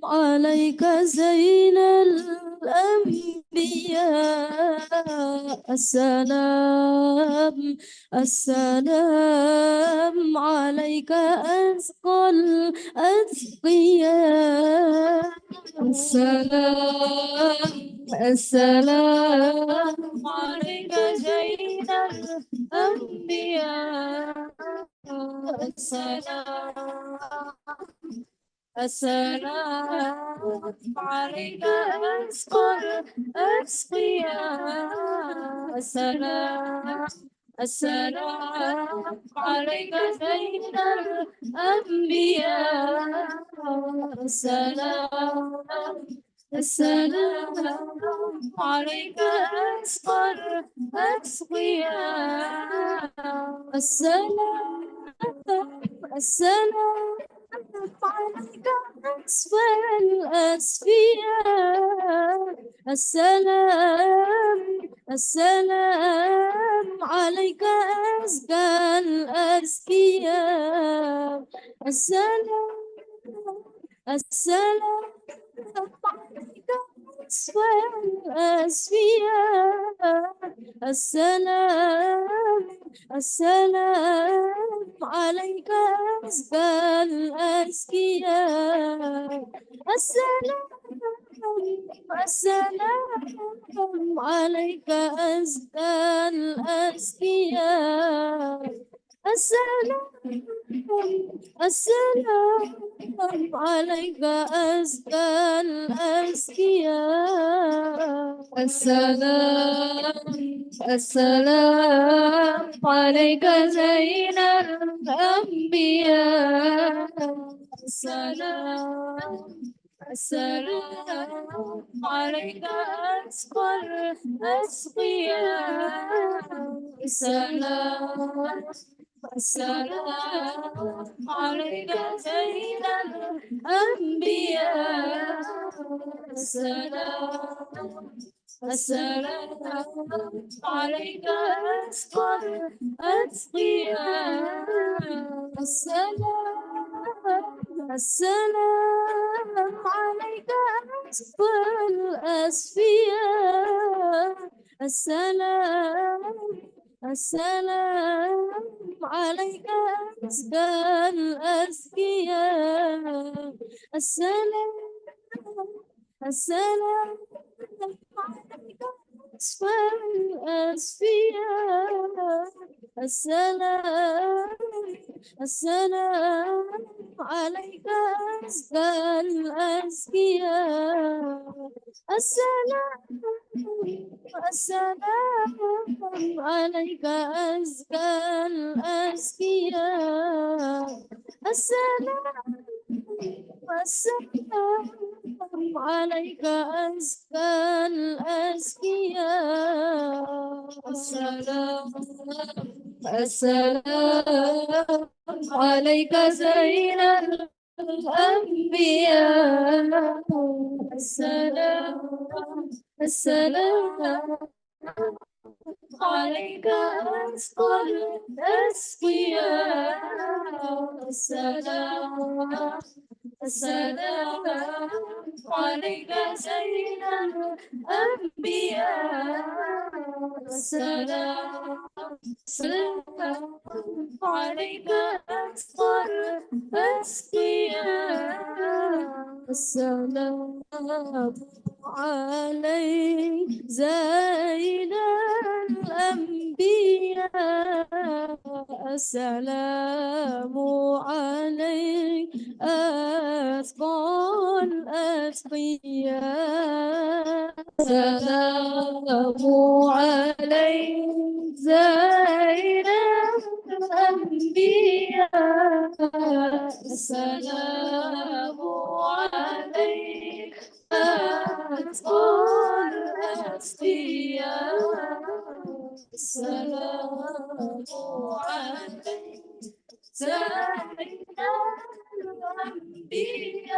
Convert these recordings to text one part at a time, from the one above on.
عليك زين الأنبياء. السلام السلام عليك أزكى الأتقياء. السلام عليك زين الأنبياء. السلام عليك أزكى الأتقياء. السلام عليك زين الأنبياء. السلام عليك أزكى الأتقياء. السلام عليك أسفى الأسفياء. السلام عليك أزكى الأزكياء. السلام عليك أسفى الأسفياء. السلام عليك أزكى الأزكياء. السلام عليك أزكى الأزكياء. السلام عليك أزكى الأزكياء. السلام عليك زين الأنبياء. السلام عليك أزكى الأزكياء. السلام عليك زين الأنبياء. السلام عليك أزكى الأتقياء. السلام عليك أزكى الأصفياء. السلام عليك أزكى الأزكياء. السلام عليك أزكى الأصفياء. السلام عليك أزكى الأزكياء. السلام عليك أزكى الأزكياء. السلام عليك أزكى الأزكياء. السلام عليك زين الأنبياء. السلام عليك أزكى الأزكياء. السلام عليك زين الأنبياء. السلام عليك أزكى الأزكياء. السلام عليك زين الأنبياء. السلام عليك أزكى الأتقياء. السلام عليك زين الأنبياء. السلام عليك أزكى الأتقياء. السلام عليك زين الأنبياء.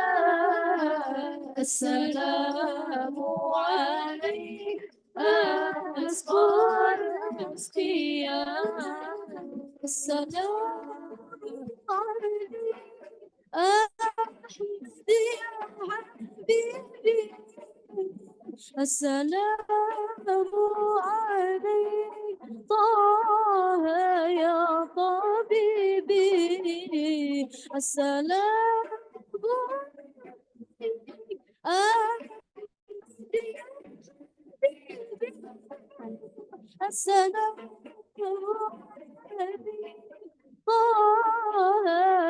السلام عليك أزكى الأزكياء. السلام عليك أحمد يا حبيبي السلام عليك طه يا طبيبي السلام السلام طه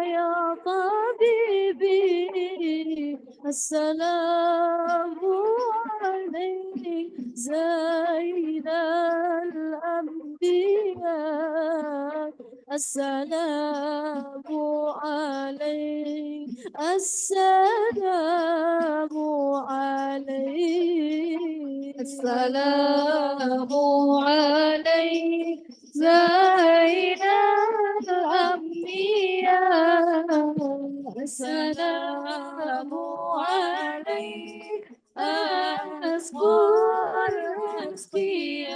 يا طبيبي السلام عليك زين الأنبياء السلام عليك السلام عليك السلام عليك زين الأنبياء السلام عليك أصبر الأصفياء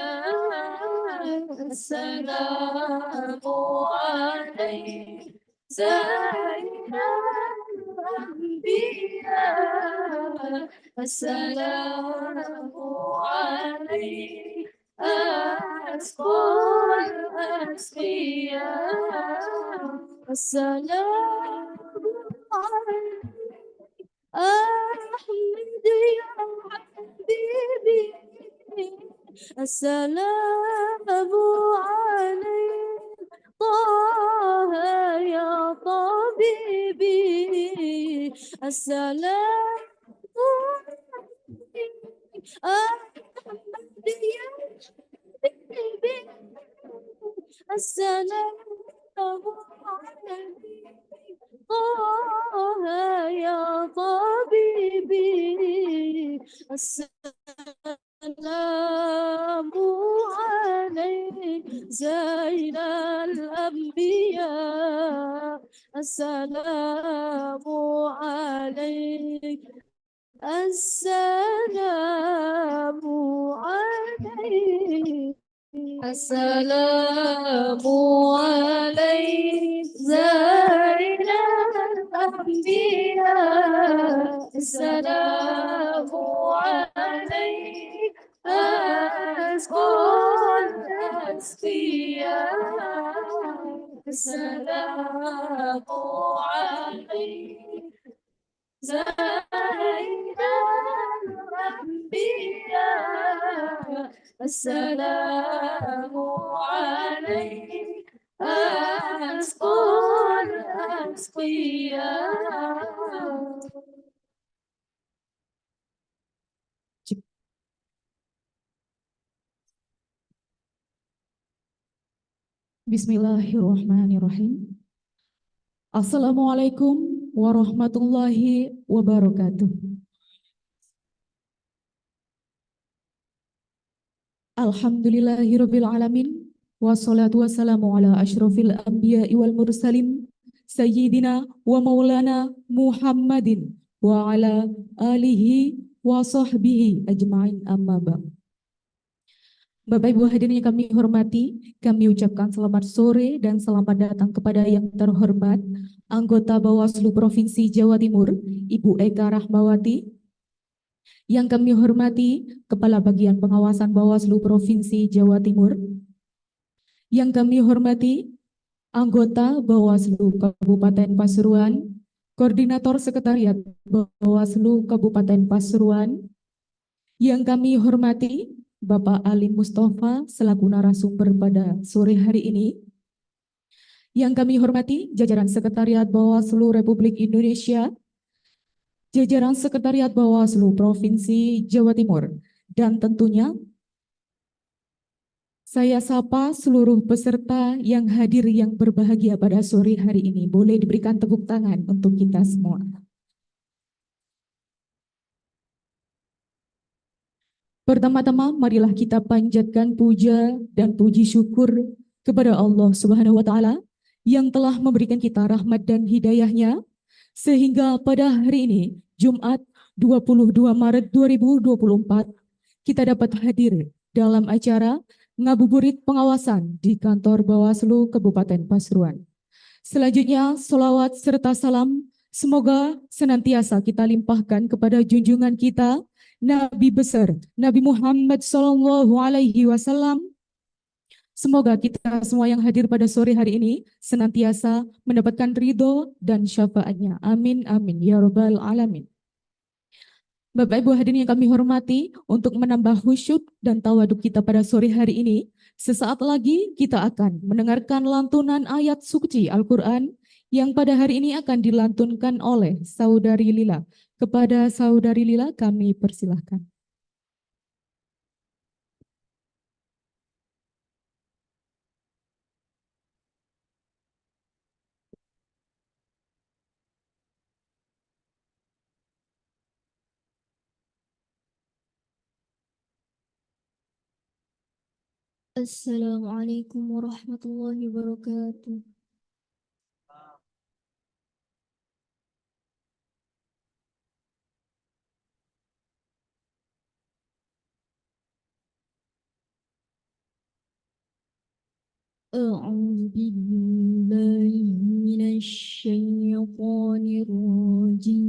السلام عليك زين الأنبياء السلام عليك أصبر الأصفياء السلام عليك أحمد يا حبيبي السلام عليك طه يا طبيبي السلام أحمد يا حبيبي السلام عليك طه يا طبيبي السلام عليك زين الأنبياء السلام عليك السلام عليك السلام عليك زين الأنبياء السلام عليك أزكى الأصفياء السلام عليك زين الأنبياء السلام عليك أزكى الأصفياء. Bismillahirrahmanirrahim. Assalamualaikum warahmatullahi wabarakatuh. Alhamdulillahirabbil alamin wassalatu wassalamu ala asyrofil anbiya'i wal mursalin sayyidina wa maulana Muhammadin wa ala alihi wa sahbihi ajma'in amma ba'd. Bapak Ibu hadirin yang kami hormati, kami ucapkan selamat sore dan selamat datang kepada yang terhormat anggota Bawaslu Provinsi Jawa Timur, Ibu Eka Rahmawati. Yang kami hormati Kepala Bagian Pengawasan Bawaslu Provinsi Jawa Timur. Yang kami hormati anggota Bawaslu Kabupaten Pasuruan, Koordinator Sekretariat Bawaslu Kabupaten Pasuruan. Yang kami hormati Bapak Ali Mustafa selaku narasumber pada sore hari ini. Yang kami hormati jajaran Sekretariat Bawaslu Republik Indonesia, jajaran Sekretariat Bawaslu Provinsi Jawa Timur, dan tentunya saya sapa seluruh peserta yang hadir yang berbahagia pada sore hari ini. Boleh diberikan tepuk tangan untuk kita semua. Pertama-tama, marilah kita panjatkan puja dan puji syukur kepada Allah Subhanahu wa Ta'ala yang telah memberikan kita rahmat dan hidayahnya, sehingga pada hari ini, Jumat 22 Maret 2024, kita dapat hadir dalam acara ngabuburit pengawasan di kantor Bawaslu Kabupaten Pasuruan. Selanjutnya, sholawat serta salam Semoga senantiasa kita limpahkan kepada junjungan kita, Nabi besar, Nabi Muhammad Sallallahu Alaihi Wasallam. Semoga kita semua yang hadir pada sore hari ini senantiasa mendapatkan ridho dan syafaatnya. Amin, amin. Ya Rabbal Alamin. Bapak Ibu hadirin yang kami hormati, untuk menambah khusyuk dan tawaduk kita pada sore hari ini, sesaat lagi kita akan mendengarkan lantunan ayat suci Al-Quran yang pada hari ini akan dilantunkan oleh Saudari Lila. Kepada Saudari Lila kami persilahkan. Assalamualaikum warahmatullahi wabarakatuh. أعوذ بالله من الشيطان الرجيم.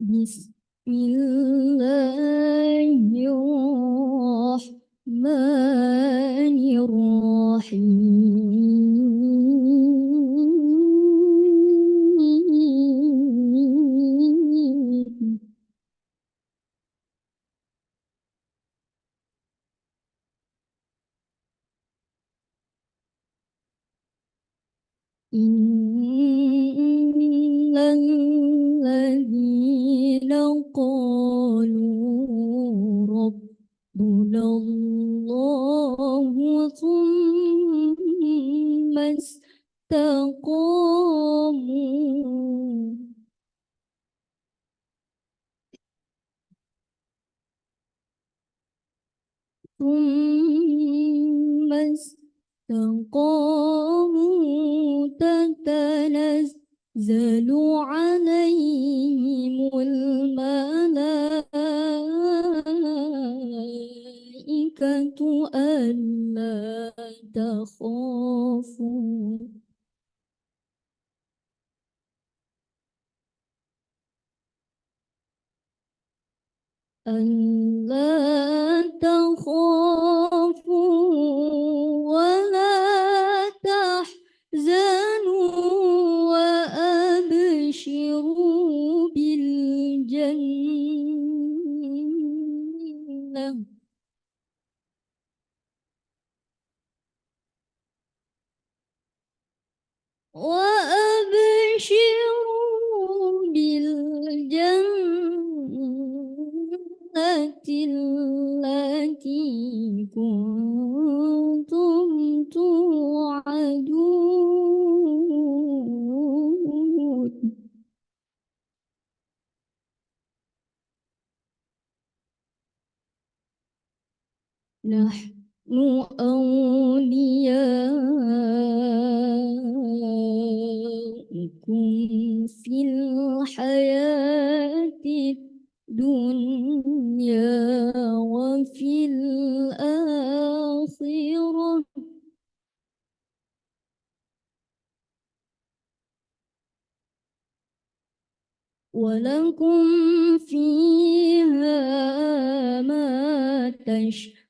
بسم الله الرحمن الرحيم. إن الذين قالوا ربنا الله ثم استقاموا ثم استقاموا تتنزل عليهم الملائكة ألا تخافوا ألا تخافوا ولا تحزنوا وأبشروا بالجنة وأبشروا بالجنة التي كنتم توعدون. نحن أولياؤكم في الحياة الدنيا وفي الآخرة ولكم فيها ما تشتهي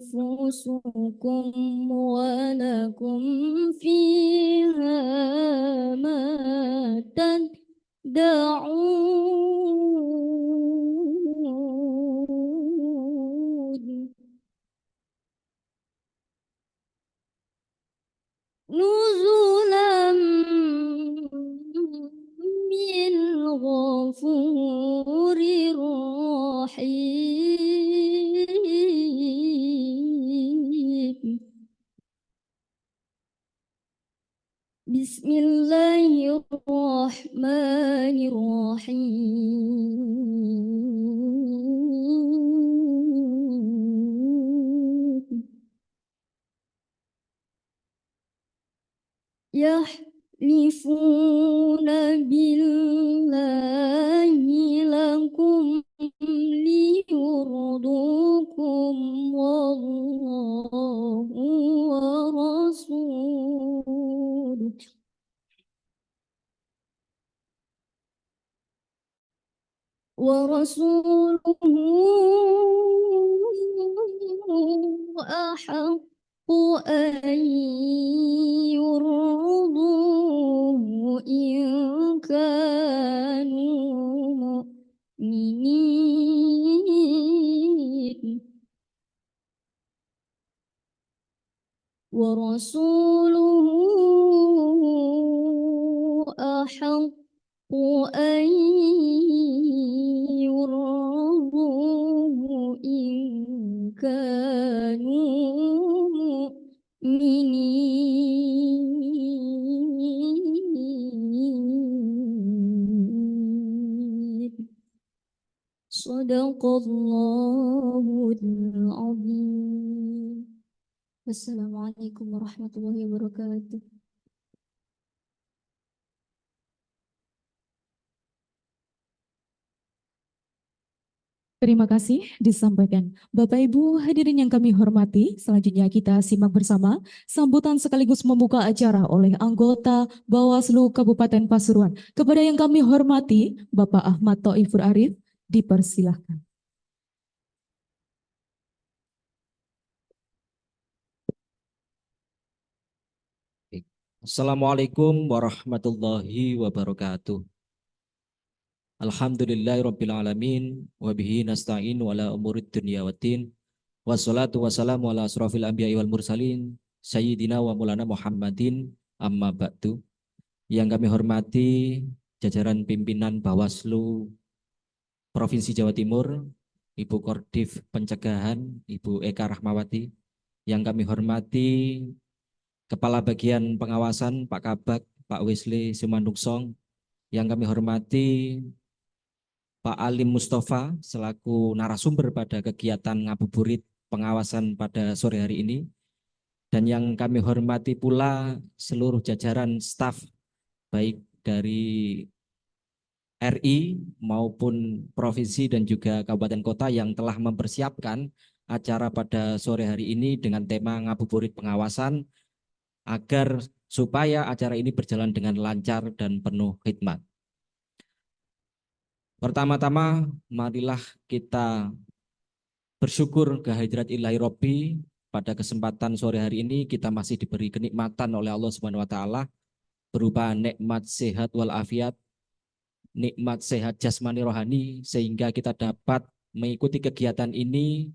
أنفسكم ولكم فيها ما تدعون نزلا من غفور رحيم. بسم الله الرحمن الرحيم. يحلفون بالله لكم ليرضوكم والله ورسوله أحق أن يرضوه إن كانوا مؤمنين ورسوله أحق أن يرضوه إن كانوا مؤمنين صدق الله العظيم. Wassalamualaikum warahmatullahi wabarakatuh. Terima kasih disampaikan. Bapak Ibu hadirin yang kami hormati, selanjutnya kita simak bersama sambutan sekaligus membuka acara oleh anggota Bawaslu Kabupaten Pasuruan. Kepada yang kami hormati, Bapak Ahmad Thaifur Arif, dipersilahkan. Assalamualaikum warahmatullahi wabarakatuh. Alhamdulillahirabbil alamin wa bihi nasta'in wala umurid dunya waddin. Wassalatu wassalamu ala asrofil anbiya'i wal mursalin sayyidina wa maulana Muhammadin amma ba'du. Yang kami hormati jajaran pimpinan Bawaslu Provinsi Jawa Timur, Ibu Kordif Pencegahan, Ibu Eka Rahmawati. Yang kami hormati Kepala Bagian Pengawasan Pak Kabak, Pak Wesley Sumanduksong. Yang kami hormati Pak Alim Mustafa selaku narasumber pada kegiatan ngabuburit pengawasan pada sore hari ini. Dan yang kami hormati pula seluruh jajaran staf baik dari RI maupun provinsi dan juga kabupaten kota yang telah mempersiapkan acara pada sore hari ini dengan tema ngabuburit pengawasan agar supaya acara ini berjalan dengan lancar dan penuh khidmat. Pertama-tama, marilah kita bersyukur kehadirat Ilahi Robbi. Pada kesempatan sore hari ini kita masih diberi kenikmatan oleh Allah Subhanahu wa taala berupa nikmat sehat walafiat, nikmat sehat jasmani rohani, sehingga kita dapat mengikuti kegiatan ini,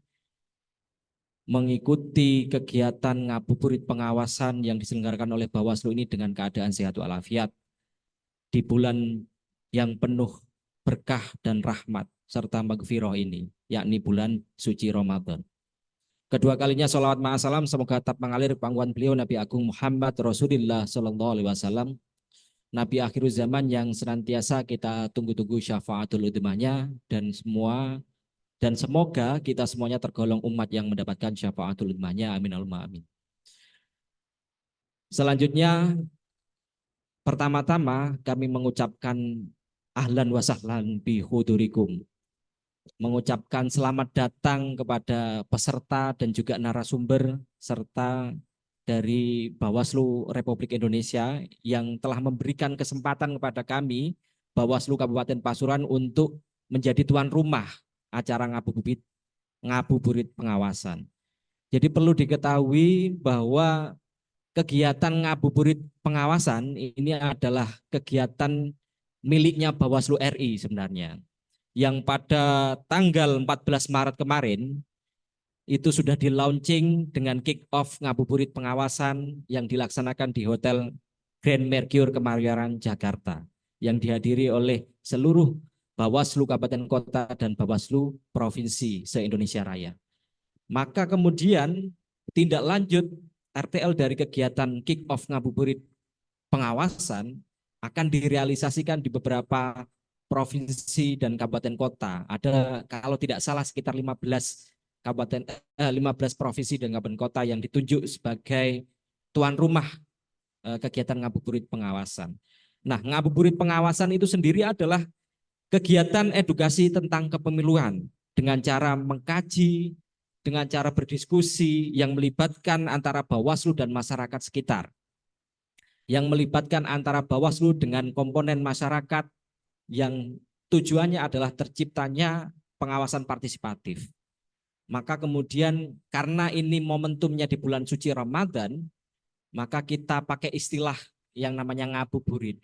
mengikuti kegiatan ngabuburit pengawasan yang diselenggarakan oleh Bawaslu ini dengan keadaan sehat walafiat di bulan yang penuh berkah dan rahmat serta maghfirah ini, yakni bulan suci Ramadan. Kedua kalinya sholawat ma'asalam semoga tetap mengalir pangkuan beliau Nabi Agung Muhammad Rasulullah SAW, Nabi akhir zaman yang senantiasa kita tunggu-tunggu syafaatul udhmahnya, dan semoga kita semuanya tergolong umat yang mendapatkan syafaatul udhmahnya. Amin Allahumma amin. Selanjutnya, pertama-tama kami mengucapkan ahlan wa sahlan bi hudurikum, mengucapkan selamat datang kepada peserta dan juga narasumber serta dari Bawaslu Republik Indonesia yang telah memberikan kesempatan kepada kami Bawaslu Kabupaten Pasuruan untuk menjadi tuan rumah acara ngabuburit pengawasan. Jadi perlu diketahui bahwa kegiatan ngabuburit pengawasan ini adalah kegiatan miliknya Bawaslu RI sebenarnya, yang pada tanggal 14 Maret kemarin itu sudah di-launching dengan kick-off ngabuburit pengawasan yang dilaksanakan di Hotel Grand Mercure Kemayoran, Jakarta, yang dihadiri oleh seluruh Bawaslu Kabupaten Kota dan Bawaslu Provinsi se-Indonesia Raya. Maka kemudian tindak lanjut RTL dari kegiatan kick-off ngabuburit pengawasan akan direalisasikan di beberapa provinsi dan kabupaten kota. Ada kalau tidak salah sekitar 15 provinsi dan kabupaten kota yang ditunjuk sebagai tuan rumah kegiatan ngabuburit pengawasan. Nah, ngabuburit pengawasan itu sendiri adalah kegiatan edukasi tentang kepemiluan dengan cara mengkaji, dengan cara berdiskusi yang melibatkan antara Bawaslu dan masyarakat sekitar, yang melibatkan antara Bawaslu dengan komponen masyarakat, yang tujuannya adalah terciptanya pengawasan partisipatif. Maka kemudian karena ini momentumnya di bulan suci Ramadan, maka kita pakai istilah yang namanya ngabuburit.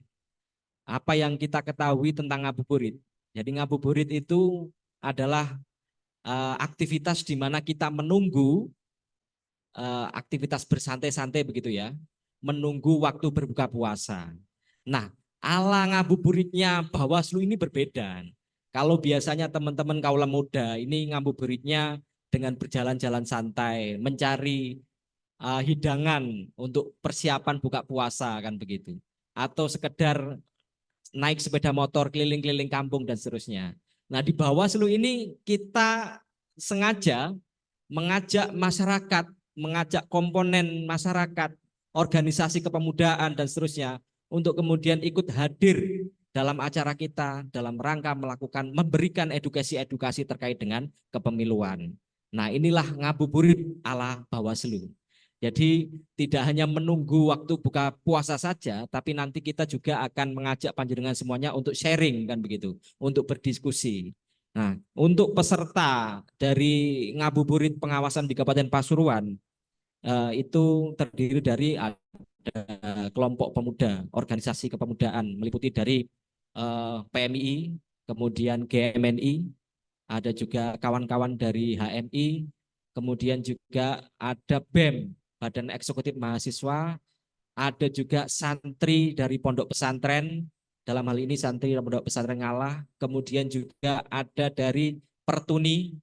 Apa yang kita ketahui tentang ngabuburit? Jadi ngabuburit itu adalah aktivitas di mana kita menunggu aktivitas bersantai-santai begitu ya, menunggu waktu berbuka puasa. Nah, ala ngabuburitnya Bawaslu ini berbeda. Kalau biasanya teman-teman kaula muda ini ngabuburitnya dengan berjalan-jalan santai, mencari hidangan untuk persiapan buka puasa kan begitu. Atau sekedar naik sepeda motor keliling-keliling kampung dan seterusnya. Nah, di Bawaslu ini kita sengaja mengajak masyarakat, mengajak komponen masyarakat, organisasi kepemudaan dan seterusnya untuk kemudian ikut hadir dalam acara kita dalam rangka memberikan edukasi-edukasi terkait dengan kepemiluan. Nah, inilah ngabuburit ala Bawaslu. Jadi tidak hanya menunggu waktu buka puasa saja, tapi nanti kita juga akan mengajak panjenengan semuanya untuk sharing kan begitu, untuk berdiskusi. Nah, untuk peserta dari ngabuburit pengawasan di Kabupaten Pasuruan itu terdiri dari ada kelompok pemuda, organisasi kepemudaan meliputi dari PMI, kemudian GMNI, ada juga kawan-kawan dari HMI, kemudian juga ada BEM, Badan Eksekutif Mahasiswa, ada juga santri dari pondok pesantren, dalam hal ini santri dari pondok pesantren Ngalah, kemudian juga ada dari Pertuni,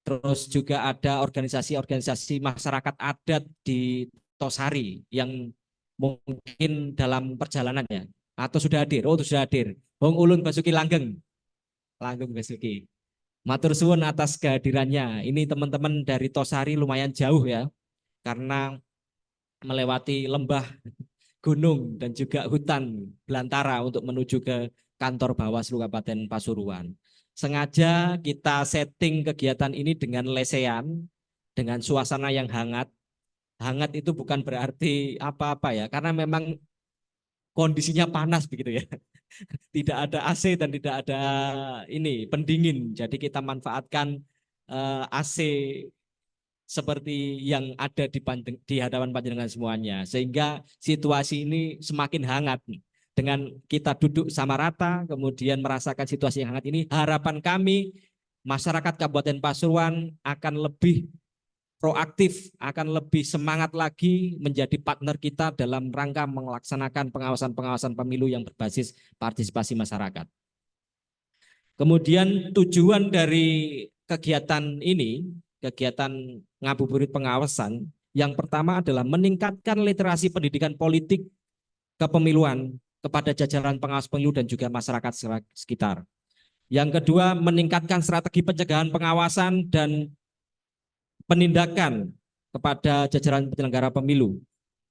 terus juga ada organisasi-organisasi masyarakat adat di Tosari yang mungkin dalam perjalanannya atau sudah hadir. Oh, sudah hadir. Bong Ulun Basuki Langgeng. Langgeng Basuki. Matur suwun atas kehadirannya. Ini teman-teman dari Tosari lumayan jauh ya, karena melewati lembah, gunung, dan juga hutan belantara untuk menuju ke kantor Bawaslu Kabupaten Pasuruan. Sengaja kita setting kegiatan ini dengan lesehan, dengan suasana yang hangat. Hangat itu bukan berarti apa-apa ya, karena memang kondisinya panas begitu ya. Tidak ada AC dan tidak ada ini pendingin. Jadi kita manfaatkan AC seperti yang ada di hadapan panjenengan semuanya, sehingga situasi ini semakin hangat. Dengan kita duduk sama rata, kemudian merasakan situasi yang hangat ini, harapan kami masyarakat Kabupaten Pasuruan akan lebih proaktif, akan lebih semangat lagi menjadi partner kita dalam rangka melaksanakan pengawasan-pengawasan pemilu yang berbasis partisipasi masyarakat. Kemudian tujuan dari kegiatan ini, kegiatan ngabuburit pengawasan, yang pertama adalah meningkatkan literasi pendidikan politik kepemiluan kepada jajaran pengawas pemilu dan juga masyarakat sekitar. Yang kedua, meningkatkan strategi pencegahan pengawasan dan penindakan kepada jajaran penyelenggara pemilu.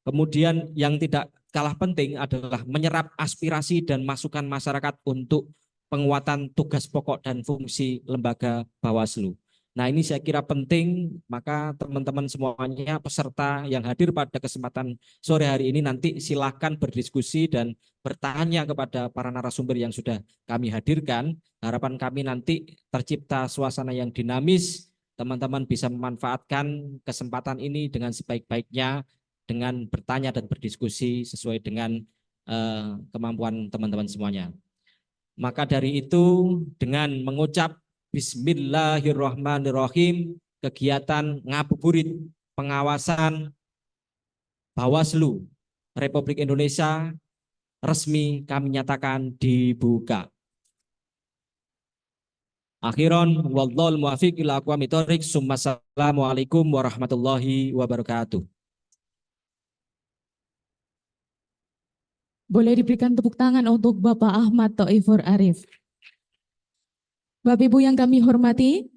Kemudian yang tidak kalah penting adalah menyerap aspirasi dan masukan masyarakat untuk penguatan tugas pokok dan fungsi lembaga Bawaslu. Nah, ini saya kira penting, maka teman-teman semuanya peserta yang hadir pada kesempatan sore hari ini nanti silakan berdiskusi dan bertanya kepada para narasumber yang sudah kami hadirkan. Harapan kami nanti tercipta suasana yang dinamis, teman-teman bisa memanfaatkan kesempatan ini dengan sebaik-baiknya dengan bertanya dan berdiskusi sesuai dengan kemampuan teman-teman semuanya. Maka dari itu dengan mengucap Bismillahirrahmanirrahim, kegiatan ngabuburit pengawasan Bawaslu Republik Indonesia resmi kami nyatakan dibuka. Akhiron wallahul muwaffiq ila aqwamit thoriq. Assalamualaikum warahmatullahi wabarakatuh. Boleh diberikan tepuk tangan untuk Bapak Ahmad Thoifur Arif. Bapak Ibu yang kami hormati,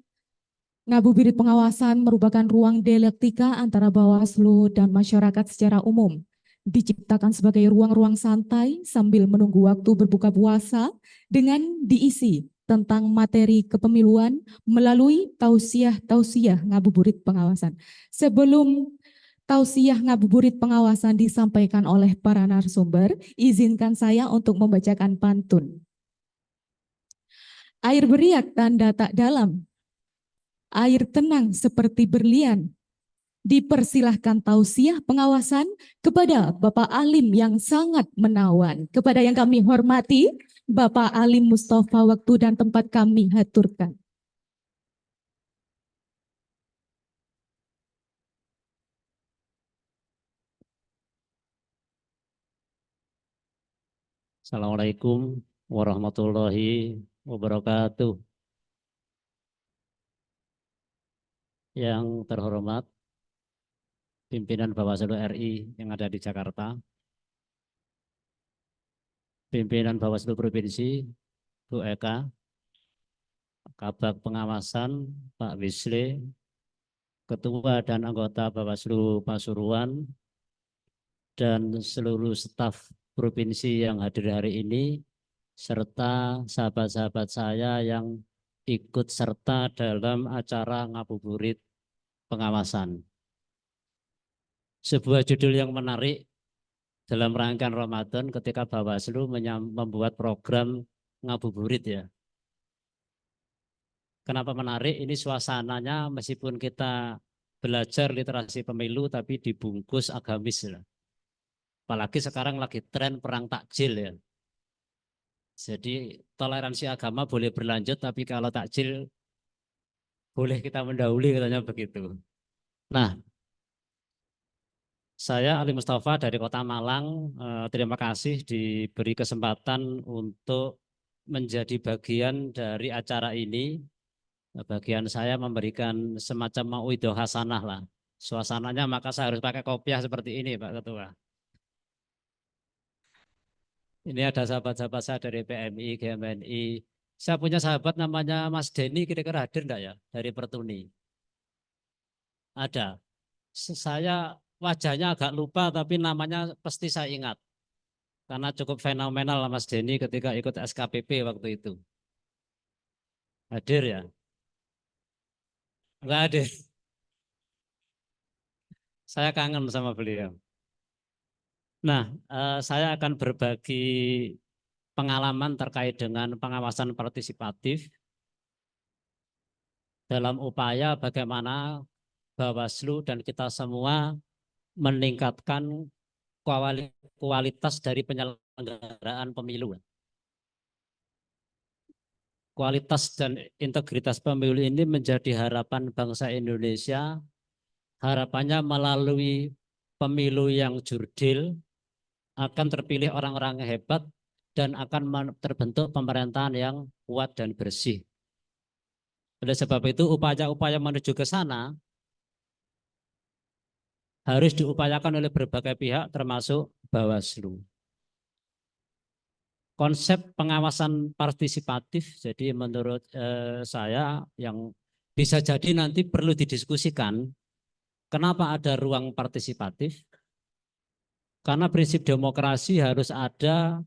ngabuburit pengawasan merupakan ruang dialektika antara Bawaslu dan masyarakat secara umum diciptakan sebagai ruang-ruang santai sambil menunggu waktu berbuka puasa dengan diisi tentang materi kepemiluan melalui tausiah ngabuburit pengawasan. Sebelum tausiah ngabuburit pengawasan disampaikan oleh para narasumber, izinkan saya untuk membacakan pantun. Air beriak tanda tak dalam, air tenang seperti berlian. Dipersilahkan tausiah pengawasan kepada Bapak Alim yang sangat menawan. Kepada yang kami hormati, Bapak Alim Mustafa, waktu dan tempat kami haturkan. Assalamualaikum warahmatullahi wabarakatuh. Yang terhormat pimpinan Bawaslu RI yang ada di Jakarta, pimpinan Bawaslu Provinsi Bu Eka, Kabag Pengawasan Pak Wisle, Ketua dan anggota Bawaslu Pasuruan, dan seluruh staf provinsi yang hadir hari ini, serta sahabat-sahabat saya yang ikut serta dalam acara ngabuburit pengawasan. Sebuah judul yang menarik dalam rangkaian Ramadan ketika Bawaslu membuat program ngabuburit ya. Kenapa menarik? Ini suasananya meskipun kita belajar literasi pemilu tapi dibungkus agamis ya. Apalagi sekarang lagi tren perang takjil ya. Jadi toleransi agama boleh berlanjut tapi kalau takjil boleh kita mendahului katanya begitu. Nah, saya Ali Mustafa dari Kota Malang, terima kasih diberi kesempatan untuk menjadi bagian dari acara ini. Bagian saya memberikan semacam mauidhah hasanah lah. Suasananya maka saya harus pakai kopiah seperti ini Pak Ketua. Ini ada sahabat-sahabat saya dari PMI, GMNI. Saya punya sahabat namanya Mas Denny, kira-kira hadir enggak ya dari Pertuni? Ada. Saya wajahnya agak lupa tapi namanya pasti saya ingat. Karena cukup fenomenal Mas Denny ketika ikut SKPP waktu itu. Hadir ya? Enggak hadir. Saya kangen sama beliau. Nah, saya akan berbagi pengalaman terkait dengan pengawasan partisipatif dalam upaya bagaimana Bawaslu dan kita semua meningkatkan kualitas dari penyelenggaraan pemilu. Kualitas dan integritas pemilu ini menjadi harapan bangsa Indonesia. Harapannya melalui pemilu yang jurdil akan terpilih orang-orang yang hebat dan akan terbentuk pemerintahan yang kuat dan bersih. Oleh sebab itu upaya-upaya menuju ke sana harus diupayakan oleh berbagai pihak termasuk Bawaslu. Konsep pengawasan partisipatif jadi menurut saya yang bisa jadi nanti perlu didiskusikan kenapa ada ruang partisipatif. Karena prinsip demokrasi harus ada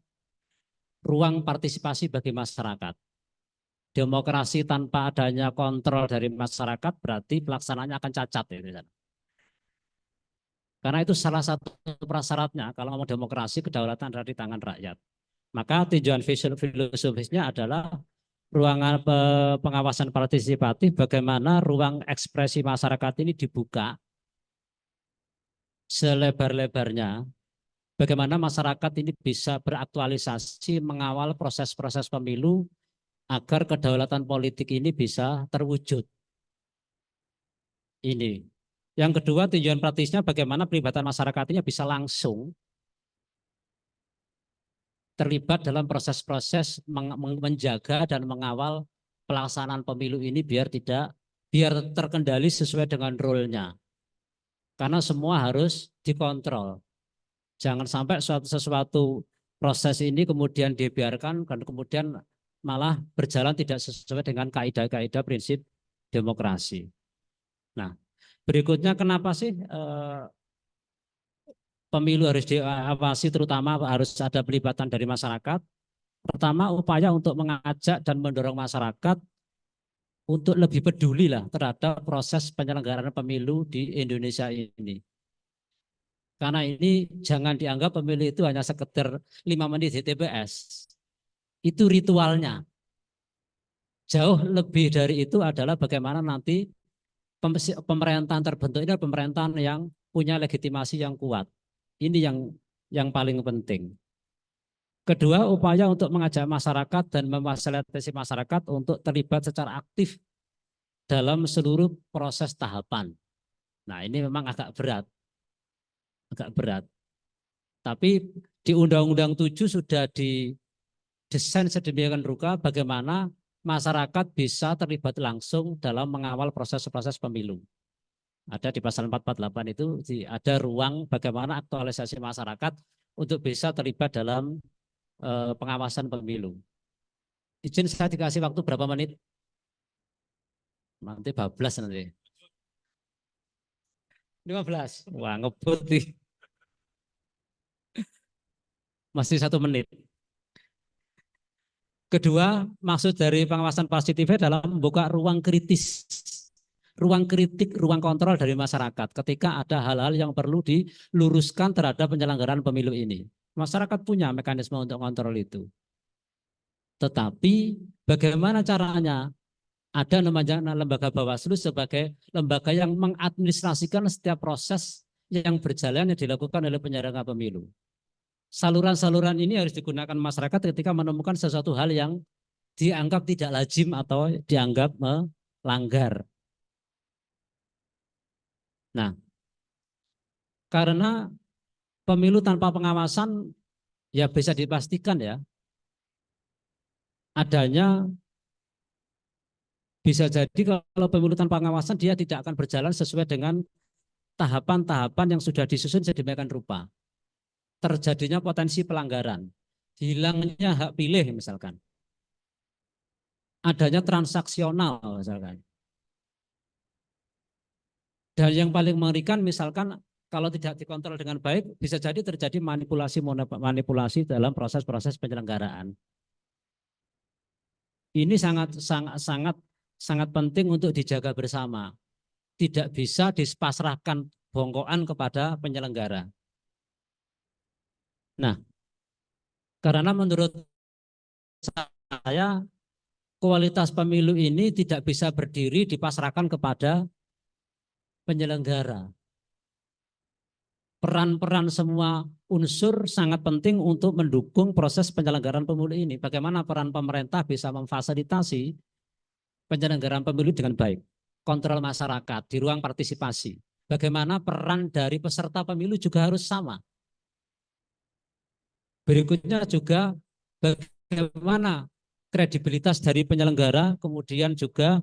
ruang partisipasi bagi masyarakat. Demokrasi tanpa adanya kontrol dari masyarakat berarti pelaksanaannya akan cacat. Ya. Karena itu salah satu prasyaratnya kalau ngomong demokrasi kedaulatan ada di tangan rakyat. Maka tujuan filosofisnya adalah ruangan pengawasan partisipatif bagaimana ruang ekspresi masyarakat ini dibuka selebar-lebarnya. Bagaimana masyarakat ini bisa beraktualisasi mengawal proses-proses pemilu agar kedaulatan politik ini bisa terwujud. Ini. Yang kedua tujuan praktisnya bagaimana pelibatan masyarakat ini bisa langsung terlibat dalam proses-proses menjaga dan mengawal pelaksanaan pemilu ini biar terkendali sesuai dengan role-nya. Karena semua harus dikontrol. Jangan sampai sesuatu proses ini kemudian dibiarkan dan kemudian malah berjalan tidak sesuai dengan kaidah-kaidah prinsip demokrasi. Nah, berikutnya kenapa sih pemilu harus diawasi, terutama harus ada pelibatan dari masyarakat. Pertama, upaya untuk mengajak dan mendorong masyarakat untuk lebih peduli lah terhadap proses penyelenggaraan pemilu di Indonesia ini. Karena ini jangan dianggap pemilu itu hanya sekedar 5 menit di TPS. Itu ritualnya. Jauh lebih dari itu adalah bagaimana nanti pemerintahan terbentuk ini adalah pemerintahan yang punya legitimasi yang kuat. Ini yang paling penting. Kedua, upaya untuk mengajak masyarakat dan memfasilitasi masyarakat untuk terlibat secara aktif dalam seluruh proses tahapan. Nah, ini memang agak berat. Tapi di Undang-Undang 7 sudah didesain sedemikian rupa bagaimana masyarakat bisa terlibat langsung dalam mengawal proses-proses pemilu. Ada di pasal 448 itu ada ruang bagaimana aktualisasi masyarakat untuk bisa terlibat dalam pengawasan pemilu. Izin saya dikasih waktu berapa menit? Nanti bablas nanti. 15. Wah, ngebut nih. Masih 1 menit. Kedua, maksud dari pengawasan positifnya adalah membuka ruang kritis, ruang kritik, ruang kontrol dari masyarakat ketika ada hal-hal yang perlu diluruskan terhadap penyelenggaraan pemilu ini. Masyarakat punya mekanisme untuk kontrol itu. Tetapi bagaimana caranya? Ada namanya lembaga Bawaslu sebagai lembaga yang mengadministrasikan setiap proses yang berjalan yang dilakukan oleh penyelenggara pemilu. Saluran-saluran ini harus digunakan masyarakat ketika menemukan sesuatu hal yang dianggap tidak lazim atau dianggap melanggar. Nah, karena pemilu tanpa pengawasan ya bisa dipastikan ya adanya bisa jadi kalau pemilu tanpa pengawasan dia tidak akan berjalan sesuai dengan tahapan-tahapan yang sudah disusun sedemikian rupa. Terjadinya potensi pelanggaran, hilangnya hak pilih misalkan, adanya transaksional misalkan. Dan yang paling mengerikan misalkan kalau tidak dikontrol dengan baik bisa jadi terjadi manipulasi dalam proses-proses penyelenggaraan. Ini sangat penting untuk dijaga bersama. Tidak bisa dipasrahkan bongkoan kepada penyelenggara. Nah, karena menurut saya kualitas pemilu ini tidak bisa berdiri dipasrahkan kepada penyelenggara. Peran-peran semua unsur sangat penting untuk mendukung proses penyelenggaraan pemilu ini. Bagaimana peran pemerintah bisa memfasilitasi penyelenggaraan pemilu dengan baik. Kontrol masyarakat di ruang partisipasi. Bagaimana peran dari peserta pemilu juga harus sama. Berikutnya juga bagaimana kredibilitas dari penyelenggara, kemudian juga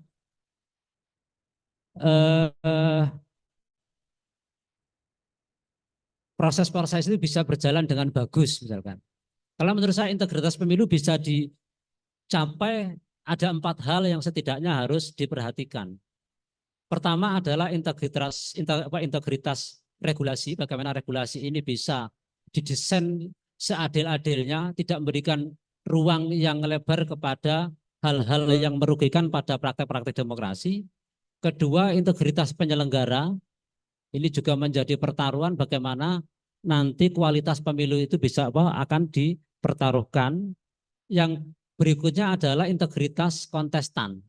proses-proses itu bisa berjalan dengan bagus misalkan. Kalau menurut saya integritas pemilu bisa dicapai ada 4 hal yang setidaknya harus diperhatikan. Pertama adalah integritas regulasi, bagaimana regulasi ini bisa didesain seadil-adilnya, tidak memberikan ruang yang lebar kepada hal-hal yang merugikan pada praktek-praktek demokrasi. Kedua, integritas penyelenggara. Ini juga menjadi pertaruhan bagaimana nanti kualitas pemilu itu bisa akan dipertaruhkan. Yang berikutnya adalah integritas kontestan.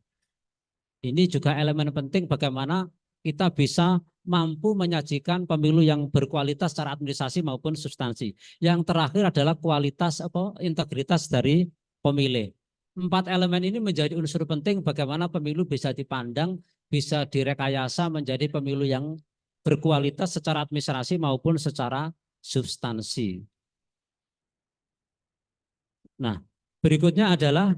Ini juga elemen penting bagaimana kita bisa mampu menyajikan pemilu yang berkualitas secara administrasi maupun substansi. Yang terakhir adalah kualitas integritas dari pemilih. 4 elemen ini menjadi unsur penting bagaimana pemilu bisa dipandang, bisa direkayasa menjadi pemilu yang berkualitas secara administrasi maupun secara substansi. Nah, berikutnya adalah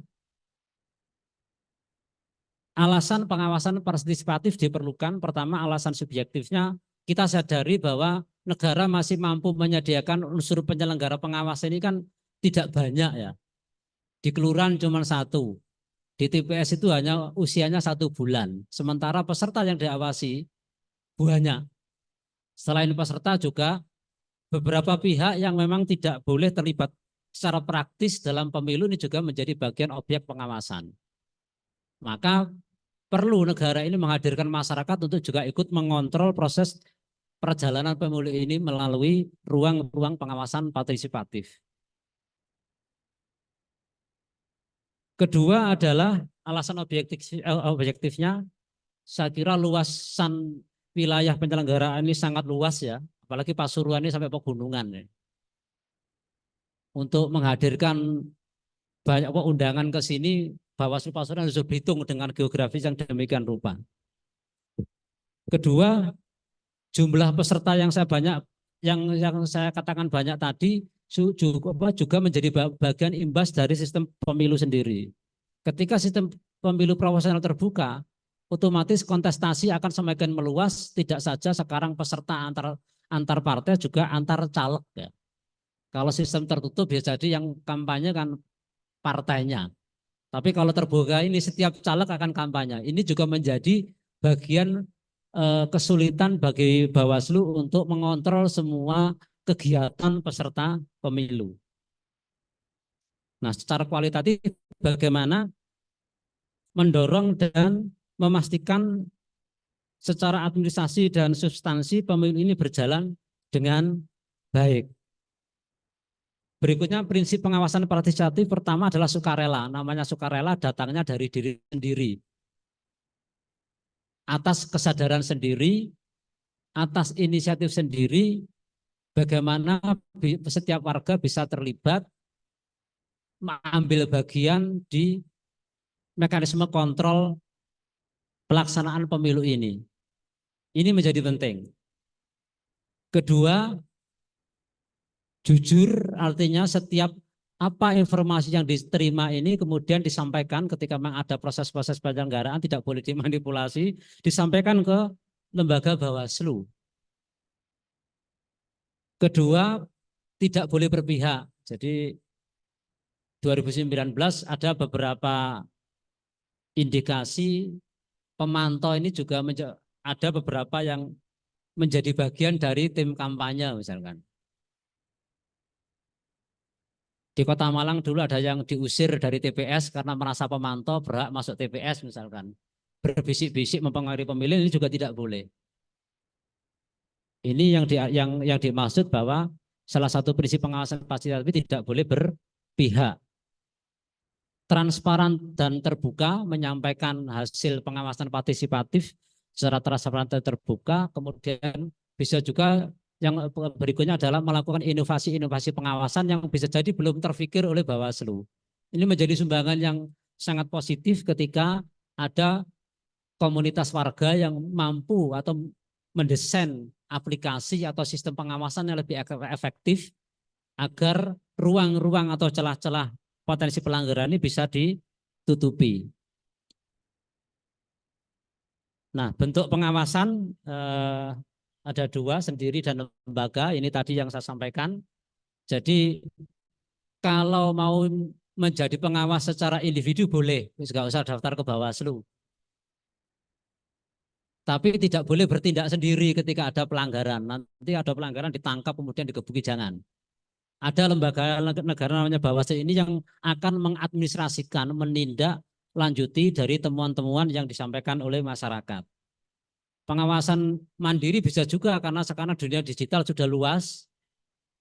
alasan pengawasan partisipatif diperlukan. Pertama, alasan subjektifnya, kita sadari bahwa negara masih mampu menyediakan unsur penyelenggara pengawas ini kan tidak banyak ya. Di kelurahan cuma 1, di TPS itu hanya usianya 1 bulan. Sementara peserta yang diawasi banyak. Selain peserta juga beberapa pihak yang memang tidak boleh terlibat secara praktis dalam pemilu ini juga menjadi bagian objek pengawasan. Maka perlu negara ini menghadirkan masyarakat untuk juga ikut mengontrol proses perjalanan pemilu ini melalui ruang-ruang pengawasan partisipatif. Kedua adalah alasan objektifnya, saya kira luasan wilayah penyelenggaraan ini sangat luas ya, apalagi Pasuruan ini sampai pegunungan ya. Untuk menghadirkan banyak undangan ke sini, Bawaslu Pasuruan harus berhitung dengan geografis yang demikian rupa. Kedua, jumlah peserta yang saya katakan banyak tadi juga menjadi bagian imbas dari sistem pemilu sendiri. Ketika sistem pemilu proporsional terbuka, otomatis kontestasi akan semakin meluas, tidak saja sekarang peserta antar partai, juga antar caleg ya. Kalau sistem tertutup bisa jadi yang kampanye kan partainya. Tapi kalau terbuka ini setiap caleg akan kampanye. Ini juga menjadi bagian kesulitan bagi Bawaslu untuk mengontrol semua kegiatan peserta pemilu. Nah, secara kualitatif bagaimana mendorong dan memastikan secara administrasi dan substansi pemilu ini berjalan dengan baik. Berikutnya prinsip pengawasan partisipatif pertama adalah sukarela. Namanya sukarela datangnya dari diri sendiri. Atas kesadaran sendiri, atas inisiatif sendiri, bagaimana setiap warga bisa terlibat, mengambil bagian di mekanisme kontrol pelaksanaan pemilu ini. Ini menjadi penting. Kedua, jujur artinya setiap apa informasi yang diterima ini kemudian disampaikan ketika memang ada proses-proses penyelenggaraan, tidak boleh dimanipulasi, disampaikan ke lembaga Bawaslu. Kedua, tidak boleh berpihak. Jadi 2019 ada beberapa indikasi pemantau ini juga ada beberapa yang menjadi bagian dari tim kampanye misalkan. Di Kota Malang dulu ada yang diusir dari TPS karena merasa pemantau berhak masuk TPS misalkan. Berbisik-bisik mempengaruhi pemilih ini juga tidak boleh. Ini yang dimaksud bahwa salah satu prinsip pengawasan partisipatif tidak boleh berpihak. Transparan dan terbuka menyampaikan hasil pengawasan partisipatif secara transparan dan terbuka, kemudian bisa juga yang berikutnya adalah melakukan inovasi-inovasi pengawasan yang bisa jadi belum terfikir oleh Bawaslu. Ini menjadi sumbangan yang sangat positif ketika ada komunitas warga yang mampu atau mendesain aplikasi atau sistem pengawasan yang lebih efektif agar ruang-ruang atau celah-celah potensi pelanggaran ini bisa ditutupi. Nah, bentuk pengawasan ada dua, sendiri dan lembaga. Ini tadi yang saya sampaikan. Jadi kalau mau menjadi pengawas secara individu boleh, nggak usah daftar ke Bawaslu. Tapi tidak boleh bertindak sendiri ketika ada pelanggaran. Nanti ada pelanggaran ditangkap kemudian digebuki, jangan. Ada lembaga negara namanya Bawaslu ini yang akan mengadministrasikan, menindaklanjuti dari temuan-temuan yang disampaikan oleh masyarakat. Pengawasan mandiri bisa juga karena sekarang dunia digital sudah luas.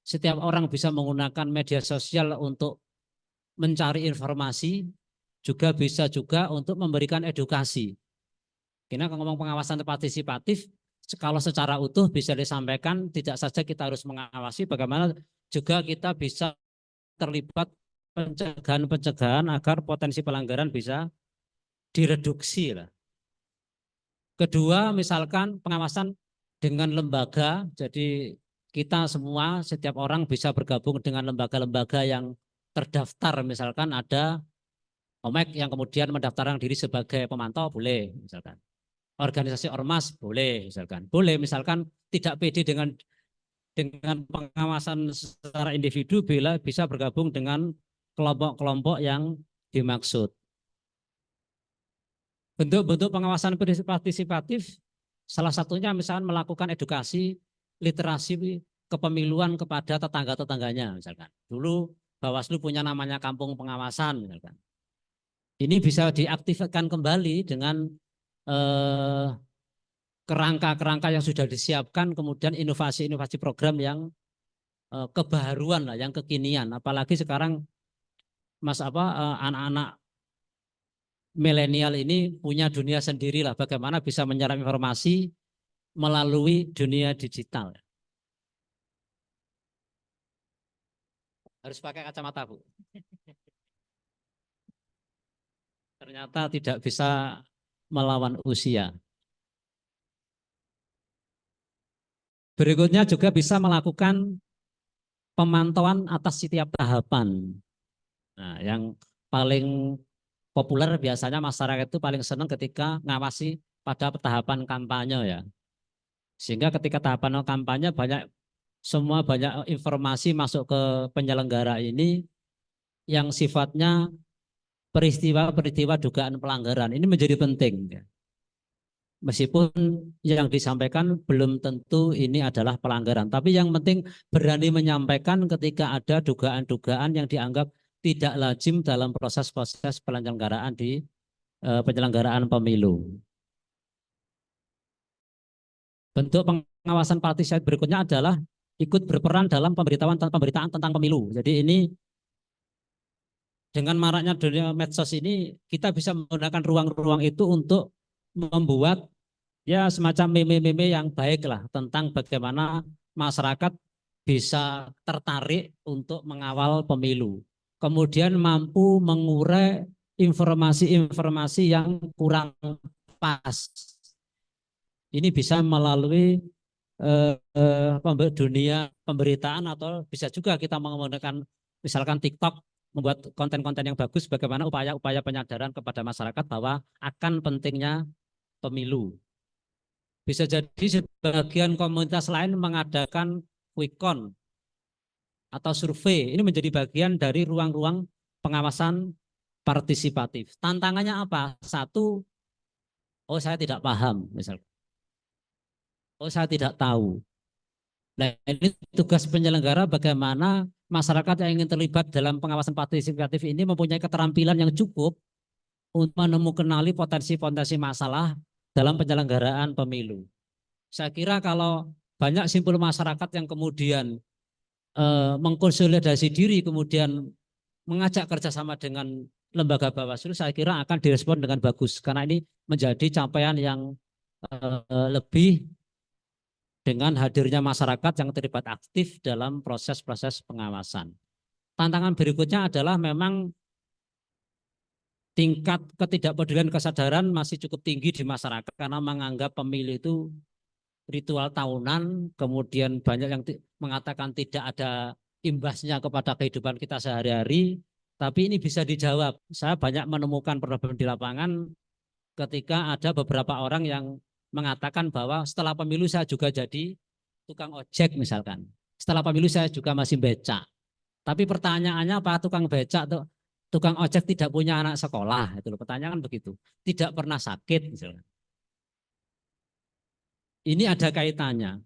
Setiap orang bisa menggunakan media sosial untuk mencari informasi, juga bisa juga untuk memberikan edukasi. Karena kalau ngomong pengawasan partisipatif, kalau secara utuh bisa disampaikan, tidak saja kita harus mengawasi, bagaimana juga kita bisa terlibat pencegahan-pencegahan agar potensi pelanggaran bisa direduksi lah. Kedua, misalkan pengawasan dengan lembaga, jadi kita semua, setiap orang bisa bergabung dengan lembaga-lembaga yang terdaftar, misalkan ada OMEK yang kemudian mendaftarkan diri sebagai pemantau, boleh misalkan. Organisasi ormas, boleh misalkan. Boleh misalkan tidak pede dengan pengawasan secara individu, bila bisa bergabung dengan kelompok-kelompok yang dimaksud. Bentuk-bentuk pengawasan partisipatif salah satunya misalnya melakukan edukasi, literasi kepemiluan kepada tetangga-tetangganya misalkan. Dulu Bawaslu punya namanya kampung pengawasan misalkan. Ini bisa diaktifkan kembali dengan kerangka-kerangka yang sudah disiapkan, kemudian inovasi-inovasi program yang kebaharuan lah, yang kekinian. Apalagi sekarang anak-anak milenial ini punya dunia sendiri lah, bagaimana bisa menyerap informasi melalui dunia digital. Harus pakai kacamata, Bu. Ternyata tidak bisa melawan usia. Berikutnya juga bisa melakukan pemantauan atas setiap tahapan. Nah, yang paling populer biasanya masyarakat itu paling senang ketika ngawasi pada tahapan kampanye ya. Sehingga ketika tahapan kampanye banyak informasi masuk ke penyelenggara ini yang sifatnya peristiwa-peristiwa dugaan pelanggaran. Ini menjadi penting ya. Meskipun yang disampaikan belum tentu ini adalah pelanggaran, tapi yang penting berani menyampaikan ketika ada dugaan-dugaan yang dianggap tidak lazim dalam proses-proses penyelenggaraan di penyelenggaraan pemilu. Bentuk pengawasan partisipatif berikutnya adalah ikut berperan dalam pemberitaan tentang pemilu. Jadi ini dengan maraknya dunia medsos ini kita bisa menggunakan ruang-ruang itu untuk membuat ya semacam meme-meme yang baik lah tentang bagaimana masyarakat bisa tertarik untuk mengawal pemilu. Kemudian mampu mengurai informasi-informasi yang kurang pas. Ini bisa melalui dunia pemberitaan atau bisa juga kita menggunakan misalkan TikTok membuat konten-konten yang bagus bagaimana upaya-upaya penyadaran kepada masyarakat bahwa akan pentingnya pemilu. Bisa jadi sebagian komunitas lain mengadakan quick count atau survei. Ini menjadi bagian dari ruang-ruang pengawasan partisipatif. Tantangannya apa? Satu, oh saya tidak paham misalnya. Oh saya tidak tahu. Nah ini tugas penyelenggara bagaimana masyarakat yang ingin terlibat dalam pengawasan partisipatif ini mempunyai keterampilan yang cukup untuk menemukan potensi-potensi masalah dalam penyelenggaraan pemilu. Saya kira kalau banyak simpul masyarakat yang kemudian mengkonsolidasi diri, kemudian mengajak kerjasama dengan lembaga Bawaslu, saya kira akan direspon dengan bagus. Karena ini menjadi capaian yang lebih dengan hadirnya masyarakat yang terlibat aktif dalam proses-proses pengawasan. Tantangan berikutnya adalah memang tingkat ketidakpedulian kesadaran masih cukup tinggi di masyarakat karena menganggap pemilu itu ritual tahunan, kemudian banyak yang mengatakan tidak ada imbasnya kepada kehidupan kita sehari-hari, tapi ini bisa dijawab. Saya banyak menemukan problem di lapangan ketika ada beberapa orang yang mengatakan bahwa setelah pemilu saya juga jadi tukang ojek misalkan. Setelah pemilu saya juga masih becak. Tapi pertanyaannya apa tukang becak tuh? Tukang ojek tidak punya anak sekolah, itu loh. Pertanyaan begitu. Tidak pernah sakit misalnya. Ini ada kaitannya.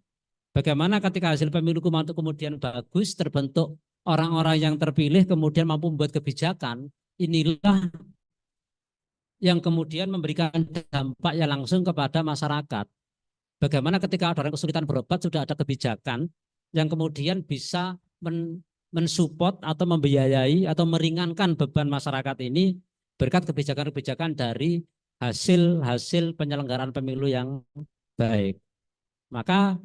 Bagaimana ketika hasil pemilu kemudian bagus, terbentuk orang-orang yang terpilih kemudian mampu membuat kebijakan, inilah yang kemudian memberikan dampak yang langsung kepada masyarakat. Bagaimana ketika ada orang kesulitan berobat sudah ada kebijakan yang kemudian bisa mensupport atau membiayai atau meringankan beban masyarakat ini berkat kebijakan-kebijakan dari hasil penyelenggaraan pemilu yang baik. Maka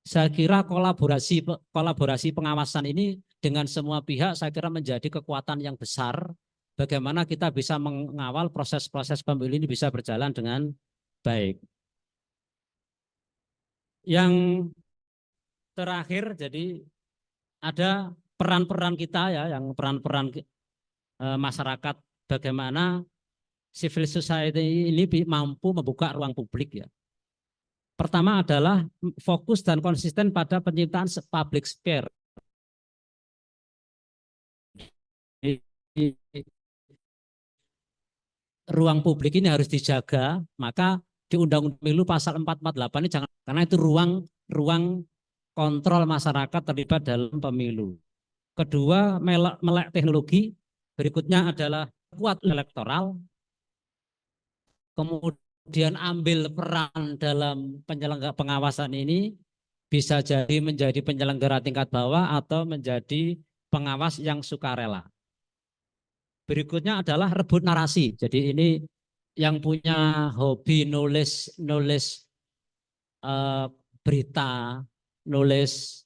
saya kira kolaborasi pengawasan ini dengan semua pihak saya kira menjadi kekuatan yang besar. Bagaimana kita bisa mengawal proses-proses pemilu ini bisa berjalan dengan baik. Yang terakhir, jadi ada peran-peran kita ya, yang peran-peran masyarakat, bagaimana civil society ini mampu membuka ruang publik ya. Pertama adalah fokus dan konsisten pada penciptaan public sphere. Ruang publik ini harus dijaga, maka di Undang-Undang Pemilu pasal 448 ini jangan, karena itu ruang kontrol masyarakat terlibat dalam pemilu. Kedua, melek teknologi. Berikutnya adalah kuat elektoral. Kemudian ambil peran dalam pengawasan ini, bisa jadi menjadi penyelenggara tingkat bawah atau menjadi pengawas yang sukarela. Berikutnya adalah rebut narasi. Jadi ini yang punya hobi nulis berita, nulis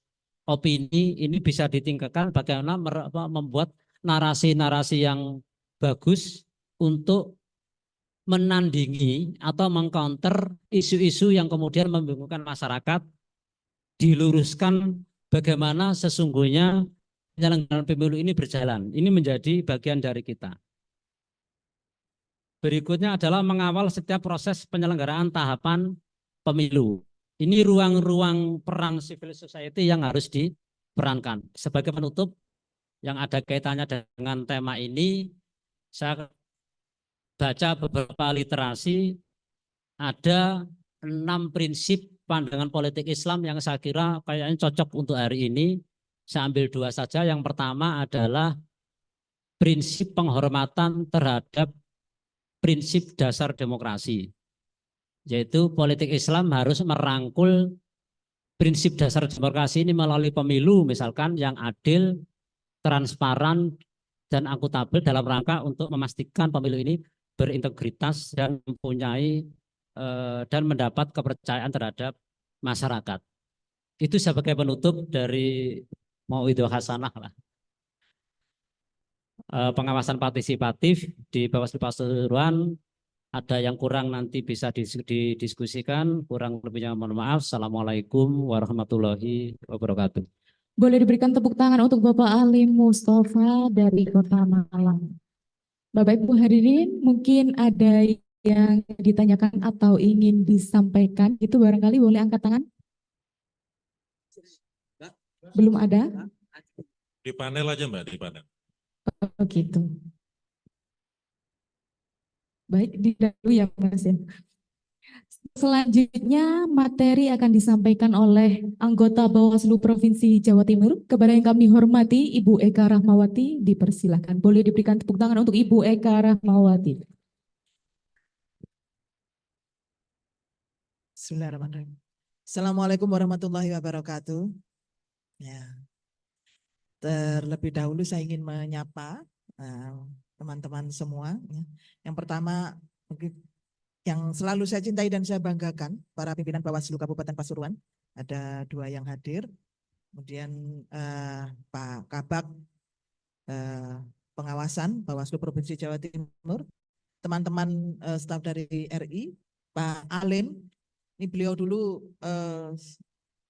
opini, ini bisa ditingkatkan bagaimana membuat narasi-narasi yang bagus untuk menandingi atau mengcounter isu-isu yang kemudian membingungkan masyarakat, diluruskan bagaimana sesungguhnya penyelenggaraan pemilu ini berjalan. Ini menjadi bagian dari kita. Berikutnya adalah mengawal setiap proses penyelenggaraan tahapan pemilu. Ini ruang-ruang peran civil society yang harus diperankan. Sebagai penutup yang ada kaitannya dengan tema ini, saya baca beberapa literasi, ada 6 prinsip pandangan politik Islam yang saya kira kayaknya cocok untuk hari ini. Saya ambil 2 saja. Yang pertama adalah prinsip penghormatan terhadap prinsip dasar demokrasi, yaitu politik Islam harus merangkul prinsip dasar demokrasi ini melalui pemilu misalkan yang adil, transparan, dan akuntabel dalam rangka untuk memastikan pemilu ini berintegritas dan mempunyai dan mendapat kepercayaan terhadap masyarakat. Itu sebagai penutup dari Mauidhah Hasanah lah. Pengawasan partisipatif di Bawaslu Pasuruan, ada yang kurang nanti bisa didiskusikan, kurang lebihnya mohon maaf. Assalamualaikum warahmatullahi wabarakatuh. Boleh diberikan tepuk tangan untuk Bapak Alim Mustafa dari Kota Malang. Bapak Ibu hadirin, mungkin ada yang ditanyakan atau ingin disampaikan, itu barangkali boleh angkat tangan. Belum ada? Di panel aja Mbak, di panel. Oh gitu. Baik, dulu ya Mas ya. Selanjutnya materi akan disampaikan oleh anggota Bawaslu Provinsi Jawa Timur. Kepada yang kami hormati Ibu Eka Rahmawati, dipersilakan. Boleh diberikan tepuk tangan untuk Ibu Eka Rahmawati. Bismillahirrahmanirrahim. Assalamualaikum warahmatullahi wabarakatuh. Ya. Terlebih dahulu saya ingin menyapa teman-teman semua. Yang pertama, yang selalu saya cintai dan saya banggakan, para pimpinan Bawaslu Kabupaten Pasuruan. Ada 2 yang hadir. Kemudian Pak Kabak pengawasan Bawaslu Provinsi Jawa Timur. Teman-teman staf dari RI, Pak Alim. Ini beliau dulu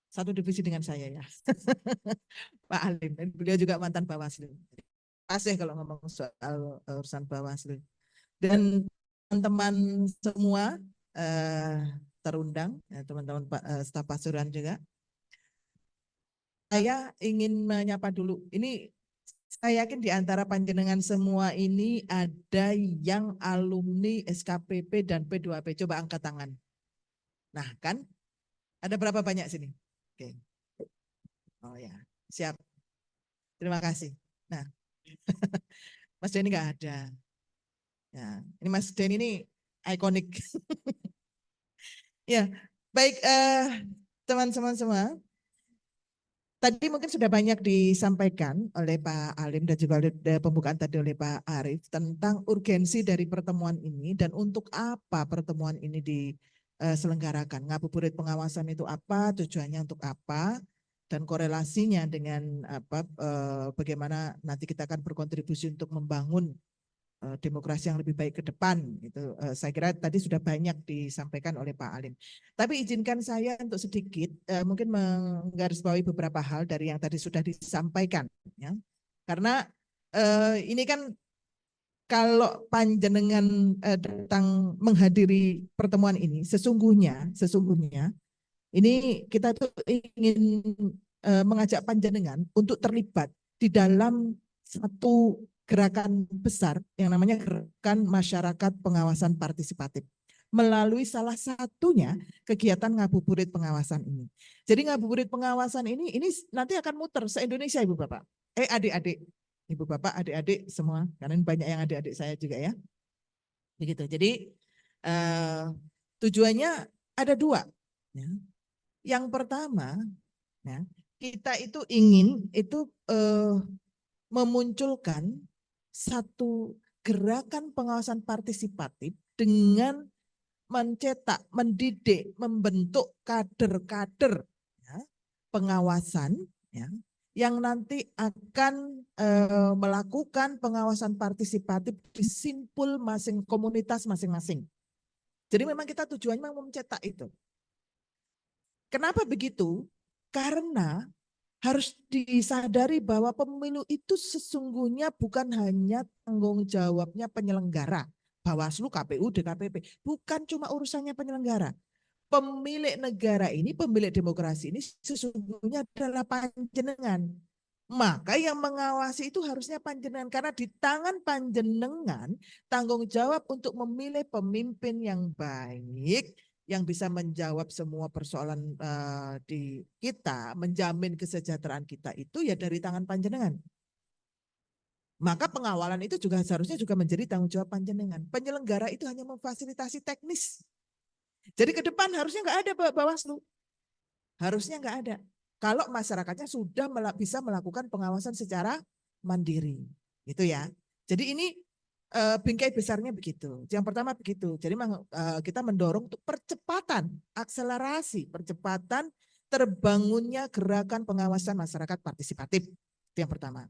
satu divisi dengan saya ya. Pak Alim, dan beliau juga mantan Bawaslu. Asih kalau ngomong soal urusan Bawaslu. Dan teman-teman semua terundang, teman-teman staf Pasuruan juga. Saya ingin menyapa dulu. Ini saya yakin di antara panjenengan semua ini ada yang alumni SKPP dan P2P. Coba angkat tangan. Nah kan, ada berapa banyak sini? Oke. Oh ya, siap. Terima kasih. Nah, Mas Denny nggak ada. Ya, ini Mas Denny ini ikonik. Ya, baik teman-teman semua. Tadi mungkin sudah banyak disampaikan oleh Pak Alim dan juga oleh pembukaan tadi oleh Pak Arief tentang urgensi dari pertemuan ini dan untuk apa pertemuan ini diselenggarakan. Ngabuburit pengawasan itu apa, tujuannya untuk apa, dan korelasinya dengan apa, bagaimana nanti kita akan berkontribusi untuk membangun demokrasi yang lebih baik ke depan. Itu saya kira tadi sudah banyak disampaikan oleh Pak Alim. Tapi izinkan saya untuk sedikit mungkin menggarisbawahi beberapa hal dari yang tadi sudah disampaikan, ya. Karena ini kan kalau panjenengan datang menghadiri pertemuan ini, sesungguhnya ini kita tuh ingin mengajak panjenengan untuk terlibat di dalam satu gerakan besar yang namanya Gerakan Masyarakat Pengawasan Partisipatif. melalui salah satunya kegiatan ngabuburit pengawasan ini. Jadi ngabuburit pengawasan ini nanti akan muter se-Indonesia Ibu Bapak. Adik-adik, Ibu Bapak, adik-adik semua, karena banyak yang adik-adik saya juga ya. Begitu. Jadi tujuannya ada dua. Ya. Yang pertama, ya, kita itu ingin memunculkan satu gerakan pengawasan partisipatif dengan mencetak, mendidik, membentuk kader-kader ya, pengawasan ya, yang nanti akan melakukan pengawasan partisipatif di simpul komunitas masing-masing. Jadi memang kita tujuannya memang mencetak itu. Kenapa begitu? Karena harus disadari bahwa pemilu itu sesungguhnya bukan hanya tanggung jawabnya penyelenggara, Bawaslu, KPU, DKPP, bukan cuma urusannya penyelenggara. Pemilik negara ini, pemilik demokrasi ini sesungguhnya adalah panjenengan. Maka yang mengawasi itu harusnya panjenengan, karena di tangan panjenengan tanggung jawab untuk memilih pemimpin yang baik, yang bisa menjawab semua persoalan di kita, menjamin kesejahteraan kita itu ya dari tangan panjenengan. Maka pengawalan itu juga seharusnya juga menjadi tanggung jawab panjenengan. Penyelenggara itu hanya memfasilitasi teknis. Jadi ke depan harusnya nggak ada Bawaslu. Harusnya nggak ada. Kalau masyarakatnya sudah bisa melakukan pengawasan secara mandiri. Gitu ya. Jadi ini bingkai besarnya begitu. Yang pertama begitu. Jadi kita mendorong untuk percepatan, akselerasi, percepatan terbangunnya gerakan pengawasan masyarakat partisipatif. Itu yang pertama.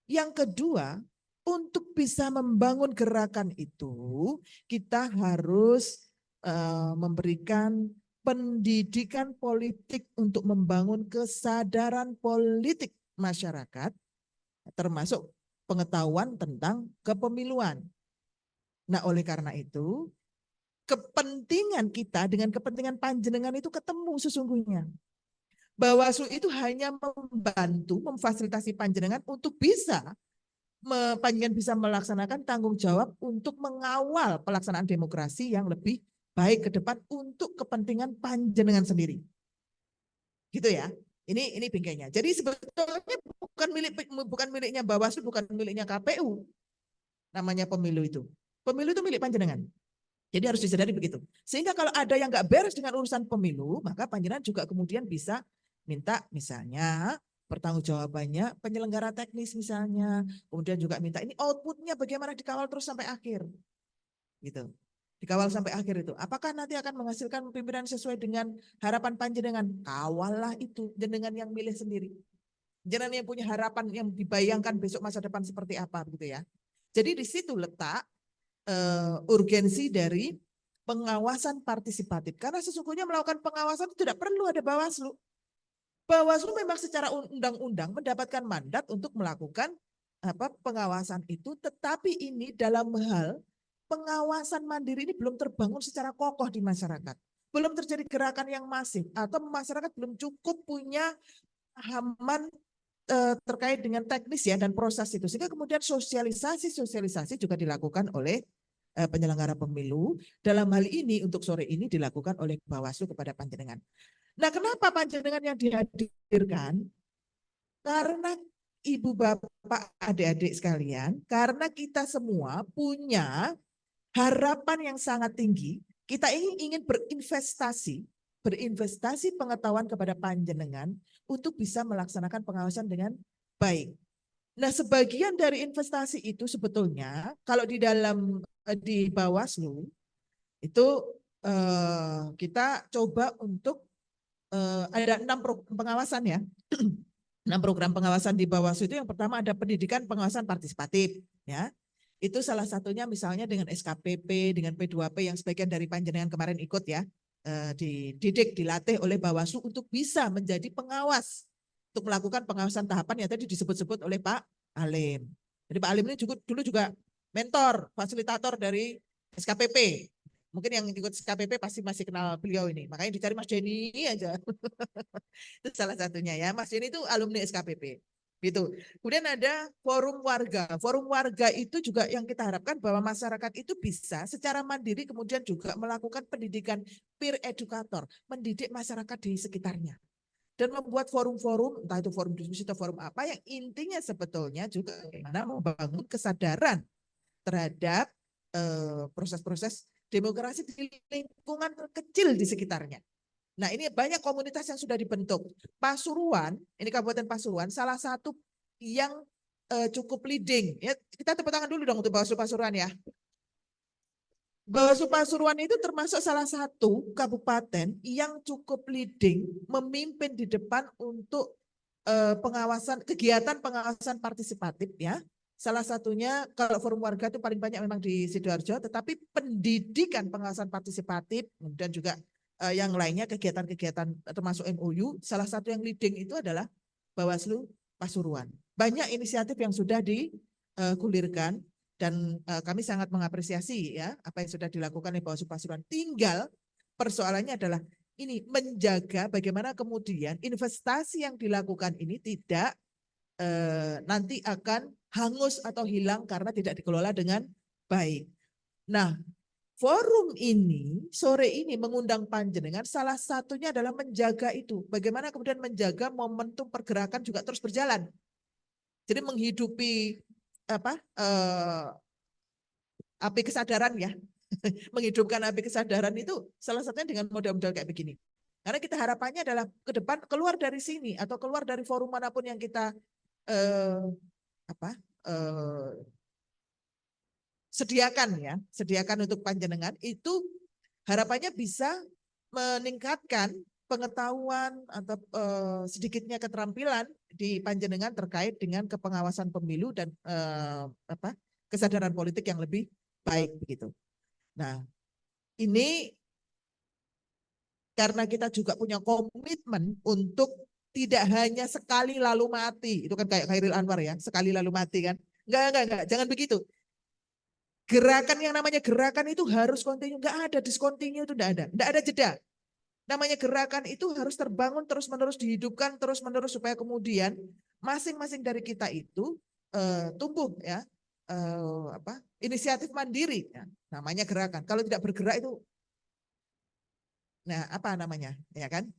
Yang kedua, untuk bisa membangun gerakan itu, kita harus memberikan pendidikan politik untuk membangun kesadaran politik masyarakat, termasuk pengetahuan tentang kepemiluan. Nah, oleh karena itu, kepentingan kita dengan kepentingan panjenengan itu ketemu sesungguhnya. Bawaslu itu hanya membantu, memfasilitasi panjenengan untuk panjenengan bisa melaksanakan tanggung jawab untuk mengawal pelaksanaan demokrasi yang lebih baik ke depan untuk kepentingan panjenengan sendiri. Gitu ya. Ini bingkainya. Jadi sebetulnya bukan miliknya Bawaslu, bukan miliknya KPU. Namanya pemilu itu. Pemilu itu milik panjenengan. Jadi harus disadari begitu. Sehingga kalau ada yang nggak beres dengan urusan pemilu, maka panjenengan juga kemudian bisa minta misalnya pertanggungjawabannya penyelenggara teknis misalnya. Kemudian juga minta ini outputnya bagaimana dikawal terus sampai akhir. Gitu. Dikawal sampai akhir itu. Apakah nanti akan menghasilkan pimpinan sesuai dengan harapan panjenengan? Kawallah itu, jenengan yang milih sendiri. Jenengan yang punya harapan yang dibayangkan besok masa depan seperti apa gitu ya. Jadi di situ letak urgensi dari pengawasan partisipatif. Karena sesungguhnya melakukan pengawasan itu tidak perlu ada Bawaslu. Bawaslu memang secara undang-undang mendapatkan mandat untuk melakukan pengawasan itu, tetapi ini dalam hal pengawasan mandiri ini belum terbangun secara kokoh di masyarakat. Belum terjadi gerakan yang masif atau masyarakat belum cukup punya pemahaman terkait dengan teknis ya dan proses itu. Sehingga kemudian sosialisasi juga dilakukan oleh penyelenggara pemilu. Dalam hal ini untuk sore ini dilakukan oleh Bawaslu kepada panjenengan. Nah, kenapa panjenengan yang dihadirkan? Karena Ibu Bapak adik-adik sekalian, karena kita semua punya harapan yang sangat tinggi, kita ingin berinvestasi pengetahuan kepada panjenengan untuk bisa melaksanakan pengawasan dengan baik. Nah, sebagian dari investasi itu sebetulnya kalau di Bawaslu itu kita coba untuk ada 6 program pengawasan ya. 6 program pengawasan di Bawaslu itu yang pertama ada pendidikan pengawasan partisipatif ya. Itu salah satunya misalnya dengan SKPP, dengan P2P yang sebagian dari panjenengan kemarin ikut ya, dididik, dilatih oleh Bawaslu untuk bisa menjadi pengawas, untuk melakukan pengawasan tahapan yang tadi disebut-sebut oleh Pak Alim. Jadi Pak Alim ini dulu juga mentor, fasilitator dari SKPP. Mungkin yang ikut SKPP pasti masih kenal beliau ini. Makanya dicari Mas Denny aja. Itu salah satunya ya. Mas Denny itu alumni SKPP. Gitu. Kemudian ada forum warga. Forum warga itu juga yang kita harapkan bahwa masyarakat itu bisa secara mandiri kemudian juga melakukan pendidikan peer educator, mendidik masyarakat di sekitarnya. Dan membuat forum-forum, entah itu forum diskusi atau forum apa, yang intinya sebetulnya juga bagaimana membangun kesadaran terhadap proses-proses demokrasi di lingkungan terkecil di sekitarnya. Nah, ini banyak komunitas yang sudah dibentuk. Pasuruan, ini Kabupaten Pasuruan, salah satu yang cukup leading. Ya, kita tepuk tangan dulu dong untuk Bawaslu Pasuruan ya. Bawaslu Pasuruan itu termasuk salah satu kabupaten yang cukup leading, memimpin di depan untuk pengawasan, kegiatan pengawasan partisipatif ya. Salah satunya kalau forum warga itu paling banyak memang di Sidoarjo, tetapi pendidikan pengawasan partisipatif dan juga yang lainnya kegiatan-kegiatan termasuk MOU, salah satu yang leading itu adalah Bawaslu Pasuruan. Banyak inisiatif yang sudah digulirkan dan kami sangat mengapresiasi ya apa yang sudah dilakukan oleh Bawaslu Pasuruan. Tinggal persoalannya adalah ini menjaga bagaimana kemudian investasi yang dilakukan ini tidak nanti akan hangus atau hilang karena tidak dikelola dengan baik. Nah, forum ini sore ini mengundang panjenengan salah satunya adalah menjaga itu. Bagaimana kemudian menjaga momentum pergerakan juga terus berjalan. Jadi menghidupi api kesadaran ya. Menghidupkan api kesadaran itu salah satunya dengan model-model kayak begini. Karena kita harapannya adalah ke depan keluar dari sini atau keluar dari forum manapun yang kita sediakan untuk panjenengan itu harapannya bisa meningkatkan pengetahuan atau sedikitnya keterampilan di panjenengan terkait dengan kepengawasan pemilu dan kesadaran politik yang lebih baik begitu. Nah, ini karena kita juga punya komitmen untuk tidak hanya sekali lalu mati. Itu kan kayak Khairil Anwar ya, sekali lalu mati kan. Enggak, jangan begitu. Gerakan yang namanya gerakan itu harus kontinu, enggak ada discontinue itu enggak ada jeda. Namanya gerakan itu harus terbangun terus-menerus, dihidupkan terus-menerus supaya kemudian masing-masing dari kita itu tumbuh ya inisiatif mandiri ya, namanya gerakan. Kalau tidak bergerak itu apa namanya ya kan?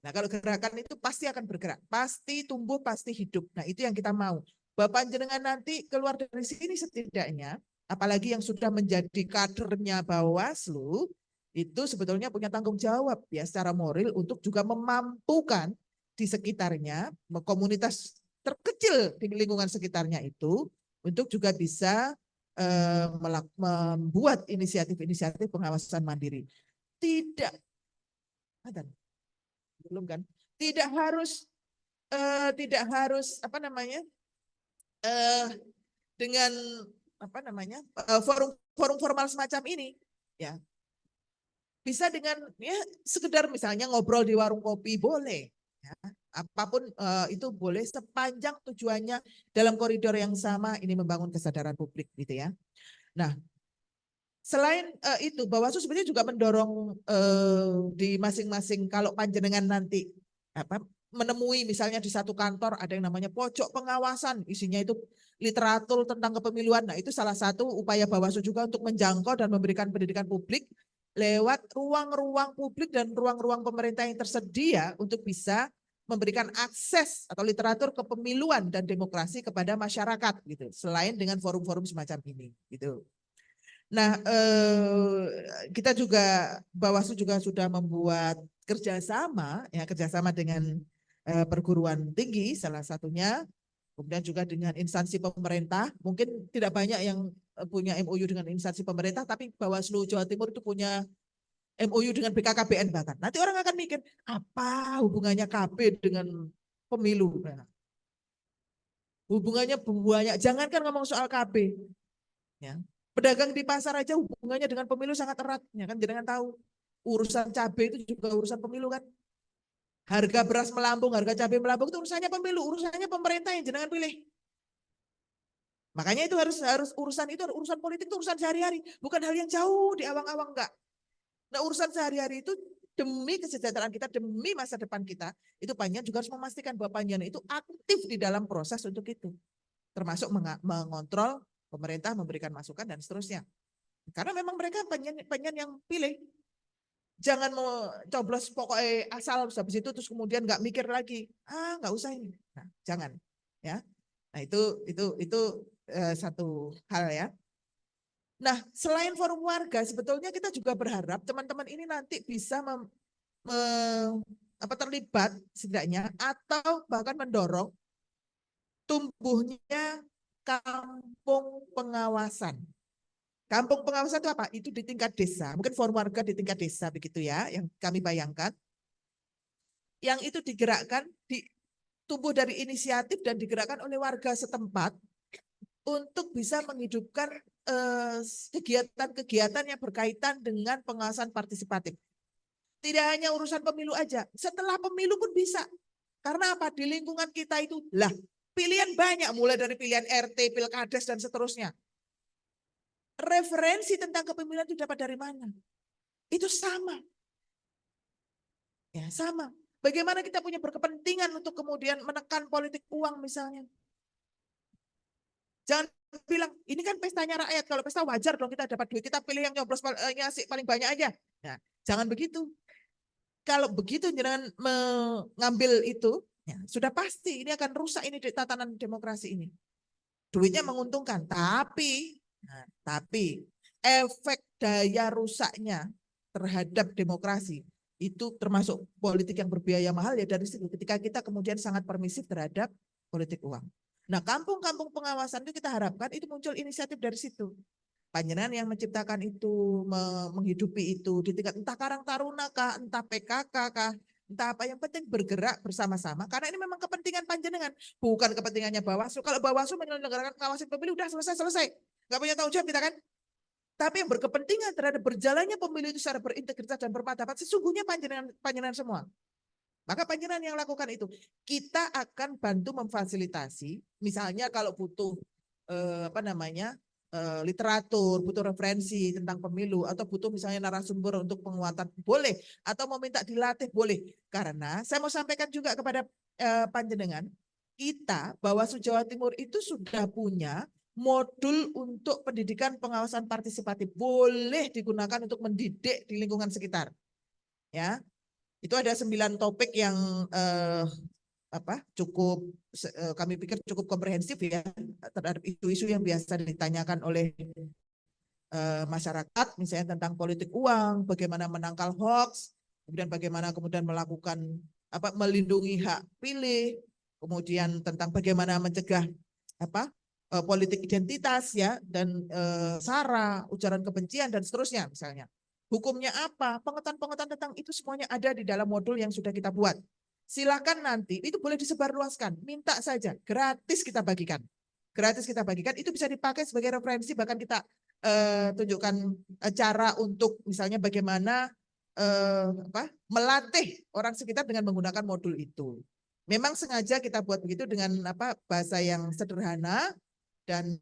Nah, kalau gerakan itu pasti akan bergerak, pasti tumbuh, pasti hidup. Nah, itu yang kita mau. Bapak jenengan nanti keluar dari sini setidaknya, apalagi yang sudah menjadi kadernya Bawaslu, itu sebetulnya punya tanggung jawab ya secara moral untuk juga memampukan di sekitarnya, komunitas terkecil di lingkungan sekitarnya itu, untuk juga bisa membuat inisiatif-inisiatif pengawasan mandiri. Belum kan? Tidak harus dengan forum formal semacam ini ya. Bisa dengan ya sekedar misalnya ngobrol di warung kopi boleh ya. Apapun itu boleh sepanjang tujuannya dalam koridor yang sama, ini membangun kesadaran publik gitu ya. Nah, selain itu, Bawaslu sebenarnya juga mendorong di masing-masing, kalau panjenengan nanti menemui misalnya di satu kantor ada yang namanya pojok pengawasan, isinya itu literatur tentang kepemiluan. Nah, itu salah satu upaya Bawaslu juga untuk menjangkau dan memberikan pendidikan publik lewat ruang-ruang publik dan ruang-ruang pemerintah yang tersedia untuk bisa memberikan akses atau literatur kepemiluan dan demokrasi kepada masyarakat gitu. Selain dengan forum-forum semacam ini gitu. Nah, kita juga Bawaslu juga sudah membuat kerjasama dengan perguruan tinggi salah satunya, kemudian juga dengan instansi pemerintah. Mungkin tidak banyak yang punya MOU dengan instansi pemerintah, tapi Bawaslu Jawa Timur itu punya MOU dengan BKKBN bahkan. Nanti orang akan mikir apa hubungannya KB dengan pemilu? Nah, hubungannya banyak. Jangankan ngomong soal KB, ya. Pedagang di pasar aja hubungannya dengan pemilu sangat erat, ya kan? Jangan tahu urusan cabai itu juga urusan pemilu kan? Harga beras melambung, harga cabai melambung itu urusannya pemilu, urusannya pemerintah yang jenengan pilih. Makanya itu harus urusan politik itu urusan sehari-hari, bukan hal yang jauh di awang-awang enggak. Nah, urusan sehari-hari itu demi kesejahteraan kita, demi masa depan kita, itu Panjen juga harus memastikan bahwa Panjen itu aktif di dalam proses untuk itu. Termasuk mengontrol pemerintah, memberikan masukan dan seterusnya. Karena memang mereka Panjen yang pilih. Jangan mau coblos pokoknya asal habis itu terus kemudian nggak mikir lagi. Nggak usah ini. Nah, jangan. Ya. Nah, itu satu hal ya. Nah, selain forum warga, sebetulnya kita juga berharap teman-teman ini nanti bisa terlibat setidaknya atau bahkan mendorong tumbuhnya kampung pengawasan. Kampung pengawasan itu apa? Itu di tingkat desa. Mungkin forum warga di tingkat desa begitu ya, yang kami bayangkan. Yang itu digerakkan, tumbuh dari inisiatif dan digerakkan oleh warga setempat untuk bisa menghidupkan kegiatan-kegiatan yang berkaitan dengan pengawasan partisipatif. Tidak hanya urusan pemilu aja, setelah pemilu pun bisa. Karena apa? Di lingkungan kita itu, pilihan banyak, mulai dari pilihan RT, Pilkades, dan seterusnya. Referensi tentang kepemimpinan itu dapat dari mana? Itu sama. Ya, sama. Bagaimana kita punya berkepentingan untuk kemudian menekan politik uang misalnya. Jangan bilang, ini kan pestanya rakyat. Kalau pesta wajar dong kita dapat duit. Kita pilih yang nyoblos paling banyak aja. Nah, jangan begitu. Kalau begitu jangan mengambil itu, ya, sudah pasti ini akan rusak ini tatanan demokrasi ini. Duitnya menguntungkan, tapi efek daya rusaknya terhadap demokrasi itu termasuk politik yang berbiaya mahal ya dari situ. Ketika kita kemudian sangat permisif terhadap politik uang. Nah, kampung-kampung pengawasan itu kita harapkan itu muncul inisiatif dari situ. Panjenengan yang menciptakan itu, menghidupi itu di tingkat entah Karang Taruna kah, entah PKK kah, entah apa, yang penting bergerak bersama-sama karena ini memang kepentingan panjenengan, bukan kepentingannya Bawaslu. Kalau Bawaslu menyelenggarakan pengawasan pemilu udah selesai. Nggak punya tanggung jawab kita kan. Tapi yang berkepentingan terhadap berjalannya pemilu itu secara berintegritas dan bermartabat sesungguhnya panjenengan semua. Maka panjenengan yang lakukan itu. Kita akan bantu memfasilitasi, misalnya kalau butuh literatur, butuh referensi tentang pemilu, atau butuh misalnya narasumber untuk penguatan, boleh, atau mau minta dilatih, boleh. Karena saya mau sampaikan juga kepada panjenengan, kita Bawaslu Jawa Timur itu sudah punya modul untuk pendidikan pengawasan partisipatif, boleh digunakan untuk mendidik di lingkungan sekitar. Ya, itu ada 9 topik yang cukup kami pikir cukup komprehensif ya terhadap isu-isu yang biasa ditanyakan oleh masyarakat, misalnya tentang politik uang, bagaimana menangkal hoax, kemudian bagaimana kemudian melakukan melindungi hak pilih, kemudian tentang bagaimana mencegah politik identitas ya dan sara, ujaran kebencian dan seterusnya misalnya. Hukumnya apa? Pengetahuan-pengetahuan tentang itu semuanya ada di dalam modul yang sudah kita buat. Silakan nanti, itu boleh disebarluaskan, minta saja, gratis kita bagikan. Gratis kita bagikan, itu bisa dipakai sebagai referensi, bahkan kita tunjukkan cara untuk misalnya bagaimana melatih orang sekitar dengan menggunakan modul itu. Memang sengaja kita buat begitu dengan bahasa yang sederhana dan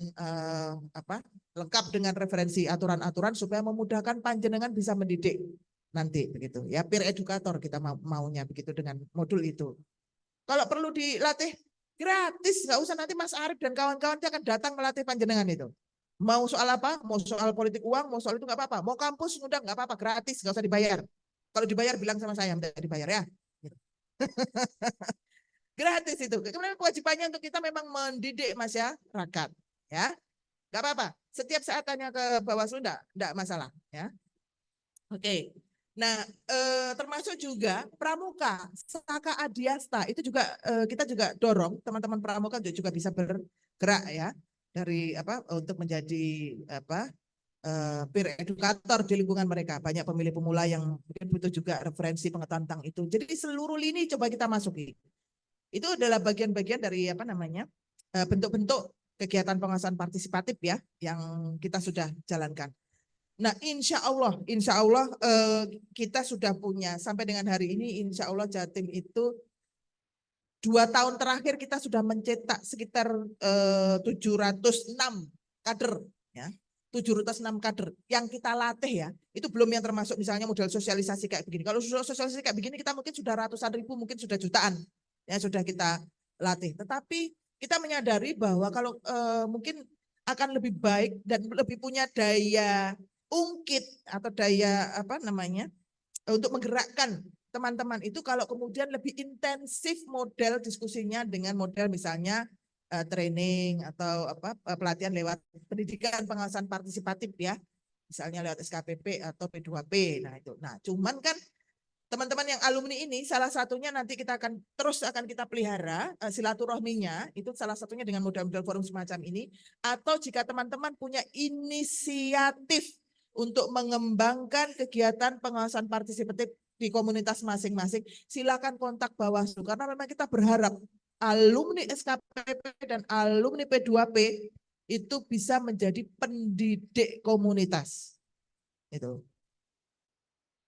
lengkap dengan referensi aturan-aturan supaya memudahkan panjenengan bisa mendidik nanti begitu ya, peer educator kita maunya begitu dengan modul itu. Kalau perlu dilatih gratis, nggak usah nanti Mas Arief dan kawan-kawan akan datang melatih panjenengan itu. Mau soal apa? Mau soal politik uang, mau soal itu nggak apa-apa. Mau kampus ngundang nggak apa-apa, gratis, nggak usah dibayar. Kalau dibayar bilang sama saya, minta dibayar ya. Gratis itu. Kemudian kewajibannya untuk kita memang mendidik masyarakat, ya. Nggak apa-apa. Setiap saat tanya ke Bawaslu enggak masalah, ya. Oke. Nah, termasuk juga pramuka, Saka Adiasta itu juga kita juga dorong teman-teman pramuka juga bisa bergerak ya dari untuk menjadi peer educator di lingkungan mereka. Banyak pemilih pemula yang mungkin butuh juga referensi pengetahuan tentang itu. Jadi seluruh lini coba kita masuki. Itu adalah bagian-bagian dari bentuk-bentuk kegiatan pengawasan partisipatif ya yang kita sudah jalankan. Nah, insya Allah kita sudah punya sampai dengan hari ini, insya Allah Jatim itu 2 tahun terakhir kita sudah mencetak sekitar 706 kader, ya, 706 kader yang kita latih ya, itu belum yang termasuk misalnya model sosialisasi kayak begini. Kalau sosialisasi kayak begini kita mungkin sudah ratusan ribu, mungkin sudah jutaan ya sudah kita latih. Tetapi kita menyadari bahwa kalau mungkin akan lebih baik dan lebih punya daya ungkit atau daya apa namanya untuk menggerakkan teman-teman itu kalau kemudian lebih intensif model diskusinya dengan model misalnya training atau pelatihan lewat pendidikan pengawasan partisipatif ya, misalnya lewat SKPP atau P2P. Nah itu. Nah, cuman kan teman-teman yang alumni ini salah satunya nanti kita akan kita pelihara silaturahminya, itu salah satunya dengan model-model forum semacam ini, atau jika teman-teman punya inisiatif untuk mengembangkan kegiatan pengawasan partisipatif di komunitas masing-masing, silakan kontak Bawaslu karena memang kita berharap alumni SKPP dan alumni P2P itu bisa menjadi pendidik komunitas. Itu.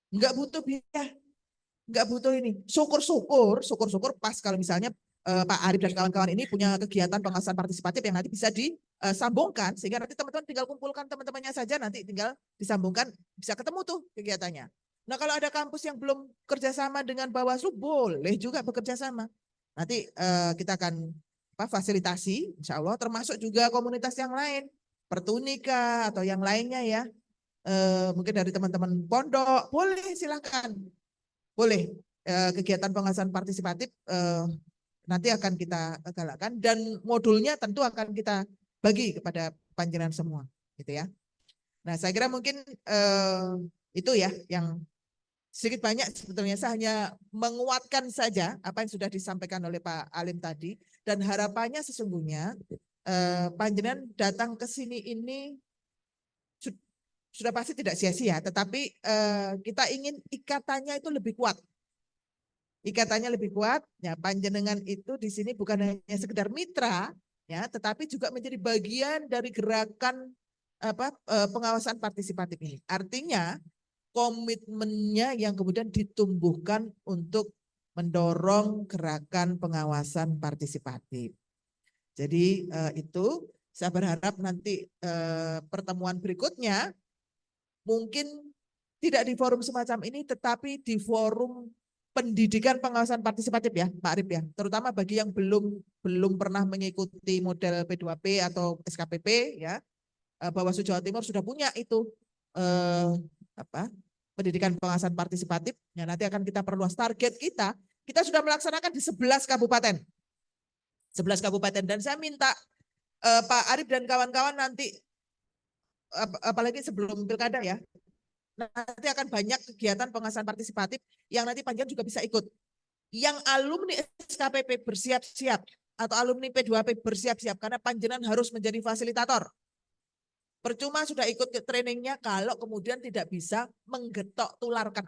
Enggak butuh biaya, enggak butuh ini. Syukur-syukur pas kalau misalnya Pak Arif dan kawan-kawan ini punya kegiatan pengawasan partisipatif yang nanti bisa disambungkan sehingga nanti teman-teman tinggal kumpulkan teman-temannya saja, nanti tinggal disambungkan, bisa ketemu tuh kegiatannya. Nah kalau ada kampus yang belum kerjasama dengan Bawaslu, boleh juga bekerja sama. Nanti kita akan fasilitasi, insya Allah, termasuk juga komunitas yang lain, Pertunika atau yang lainnya ya. Mungkin dari teman-teman pondok, boleh silakan. Boleh kegiatan pengawasan partisipatif nanti akan kita galakkan dan modulnya tentu akan kita bagi kepada panjenengan semua, gitu ya. Nah, saya kira mungkin itu ya yang sedikit banyak sebetulnya saya hanya menguatkan saja apa yang sudah disampaikan oleh Pak Alim tadi dan harapannya sesungguhnya panjenengan datang ke sini ini sudah pasti tidak sia-sia, tetapi kita ingin ikatannya itu lebih kuat. Ikatannya lebih kuat, ya panjenengan itu di sini bukan hanya sekedar mitra, ya, tetapi juga menjadi bagian dari gerakan pengawasan partisipatif ini. Artinya komitmennya yang kemudian ditumbuhkan untuk mendorong gerakan pengawasan partisipatif. Jadi itu saya berharap nanti pertemuan berikutnya mungkin tidak di forum semacam ini, tetapi di forum pendidikan pengawasan partisipatif ya, Pak Arif ya. Terutama bagi yang belum pernah mengikuti model P2P atau SKPP ya. Bawaslu Jawa Timur sudah punya itu pendidikan pengawasan partisipatif. Ya, nanti akan kita perluas target kita. Kita sudah melaksanakan di 11 kabupaten. 11 kabupaten dan saya minta Pak Arif dan kawan-kawan nanti apalagi sebelum pilkada ya. Nanti akan banyak kegiatan pengawasan partisipatif yang nanti panjenengan juga bisa ikut. Yang alumni SKPP bersiap-siap atau alumni P2P bersiap-siap karena panjenengan harus menjadi fasilitator. Percuma sudah ikut ke trainingnya kalau kemudian tidak bisa menggetok tularkan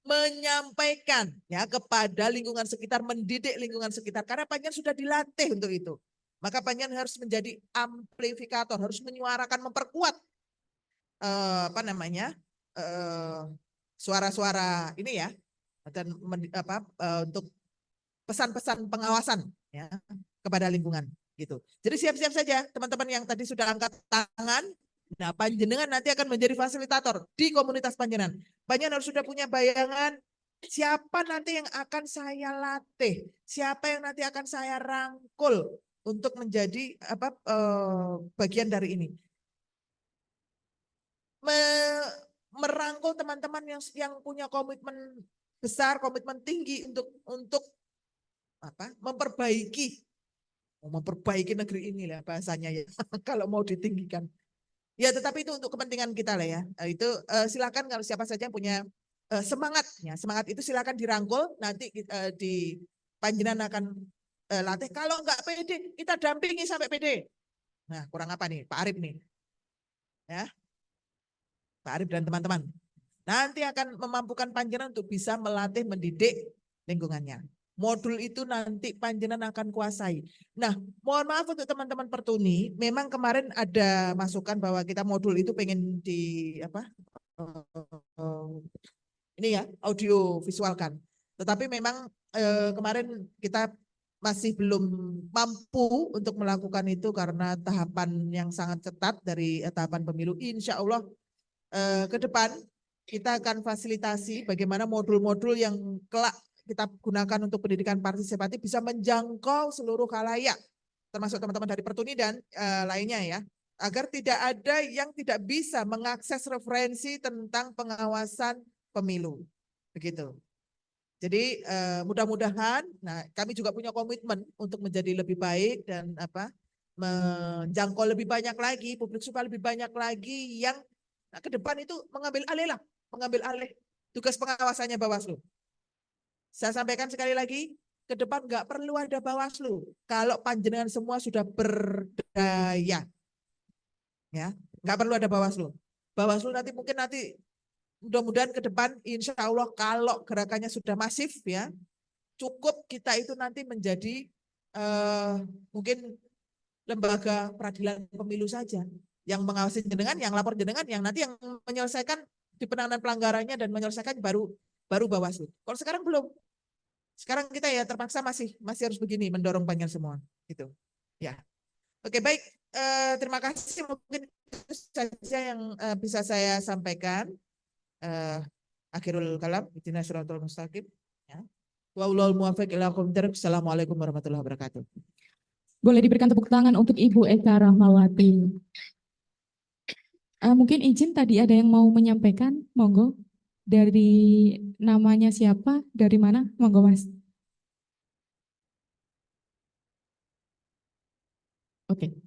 menyampaikan ya kepada lingkungan sekitar, mendidik lingkungan sekitar karena panjenengan sudah dilatih untuk itu. Maka panjenengan harus menjadi amplifikator, harus menyuarakan, memperkuat suara-suara ini ya dan untuk pesan-pesan pengawasan ya kepada lingkungan gitu. Jadi siap-siap saja teman-teman yang tadi sudah angkat tangan. Nah, panjenengan nanti akan menjadi fasilitator di komunitas panjenengan. Panjenengan harus sudah punya bayangan siapa nanti yang akan saya latih, siapa yang nanti akan saya rangkul untuk menjadi bagian dari ini. Merangkul teman-teman yang punya komitmen besar, komitmen tinggi untuk memperbaiki negeri ini lah bahasanya ya kalau mau ditinggikan ya, tetapi itu untuk kepentingan kita lah ya. Itu silakan kalau siapa saja yang punya semangat itu silakan dirangkul, nanti di panjenengan akan latih. Kalau enggak pede kita dampingi sampai pede. Nah, kurang apa nih Pak Arif nih ya, Pak Arif dan teman-teman nanti akan memampukan panjenengan untuk bisa melatih, mendidik lingkungannya. Modul itu nanti panjenengan akan kuasai. Nah, mohon maaf untuk teman-teman Pertuni, memang kemarin ada masukan bahwa kita modul itu pengen ini ya, audio visualkan. Tetapi memang kemarin kita masih belum mampu untuk melakukan itu karena tahapan yang sangat ketat dari tahapan pemilu. Insya Allah ke depan kita akan fasilitasi bagaimana modul-modul yang kelak kita gunakan untuk pendidikan partisipatif bisa menjangkau seluruh khalayak, termasuk teman-teman dari Pertuni dan lainnya ya, agar tidak ada yang tidak bisa mengakses referensi tentang pengawasan pemilu. Begitu. Jadi mudah-mudahan, nah kami juga punya komitmen untuk menjadi lebih baik dan menjangkau lebih banyak lagi publik supaya lebih banyak lagi yang ke depan itu mengambil alih tugas pengawasannya Bawaslu. Saya sampaikan sekali lagi, ke depan nggak perlu ada Bawaslu kalau panjenengan semua sudah berdaya, ya nggak perlu ada Bawaslu. Bawaslu nanti mudah-mudahan ke depan insya Allah kalau gerakannya sudah masif ya, cukup kita itu nanti menjadi mungkin lembaga peradilan pemilu saja yang mengawasi jenengan, yang lapor jenengan, yang nanti yang menyelesaikan di penanganan pelanggarannya dan menyelesaikan baru Bawaslu. Kalau sekarang belum. Sekarang kita ya terpaksa masih harus begini mendorong panjang semua gitu. Ya. Oke, baik. Terima kasih, mungkin itu saja yang bisa saya sampaikan. Akhirul kalam, Ihdinas siratal mustaqim. Ya. Wallahul muwaffiq ila aqwamit thoriq. Assalamualaikum warahmatullahi wabarakatuh. Boleh diberikan tepuk tangan untuk Ibu Eka Rahmawati. Mungkin izin tadi ada yang mau menyampaikan, monggo. Dari namanya siapa, dari mana, monggo Mas. Oke.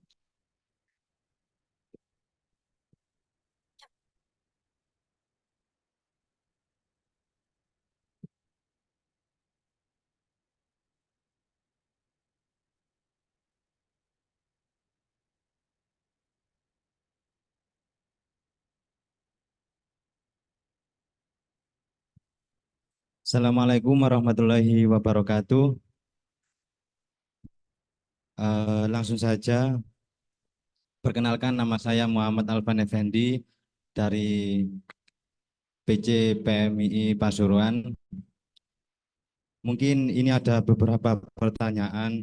Assalamualaikum warahmatullahi wabarakatuh. Langsung saja, perkenalkan nama saya Muhammad Alvan Effendi dari PC PMII Pasuruan. Mungkin ini ada beberapa pertanyaan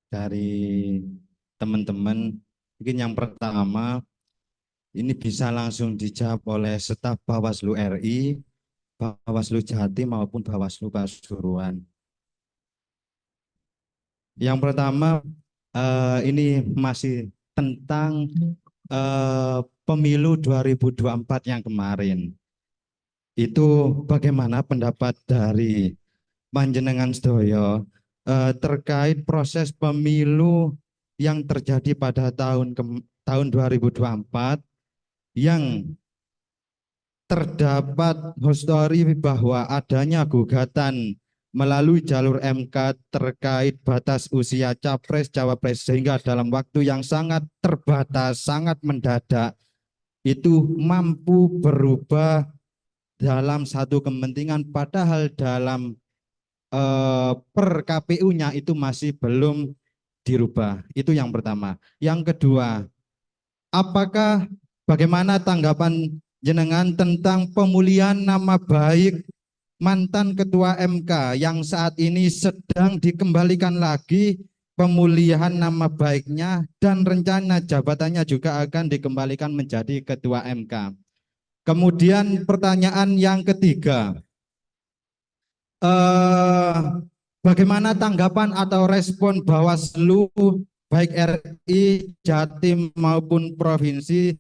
dari teman-teman. Mungkin yang pertama, ini bisa langsung dijawab oleh staf Bawaslu RI, Bawaslu Jatim maupun Bawaslu Pasuruan. Yang pertama, ini masih tentang pemilu 2024 yang kemarin. Itu bagaimana pendapat dari panjenengan sedoyo terkait proses pemilu yang terjadi pada tahun 2024 yang terdapat histori bahwa adanya gugatan melalui jalur MK terkait batas usia capres cawapres sehingga dalam waktu yang sangat terbatas, sangat mendadak itu mampu berubah dalam satu kepentingan padahal dalam per KPU-nya itu masih belum dirubah. Itu yang pertama. Yang kedua, apakah bagaimana tanggapan jenengan tentang pemulihan nama baik mantan ketua MK yang saat ini sedang dikembalikan lagi pemulihan nama baiknya dan rencana jabatannya juga akan dikembalikan menjadi ketua MK. Kemudian pertanyaan yang ketiga, bagaimana tanggapan atau respon Bawaslu baik RI, Jatim maupun provinsi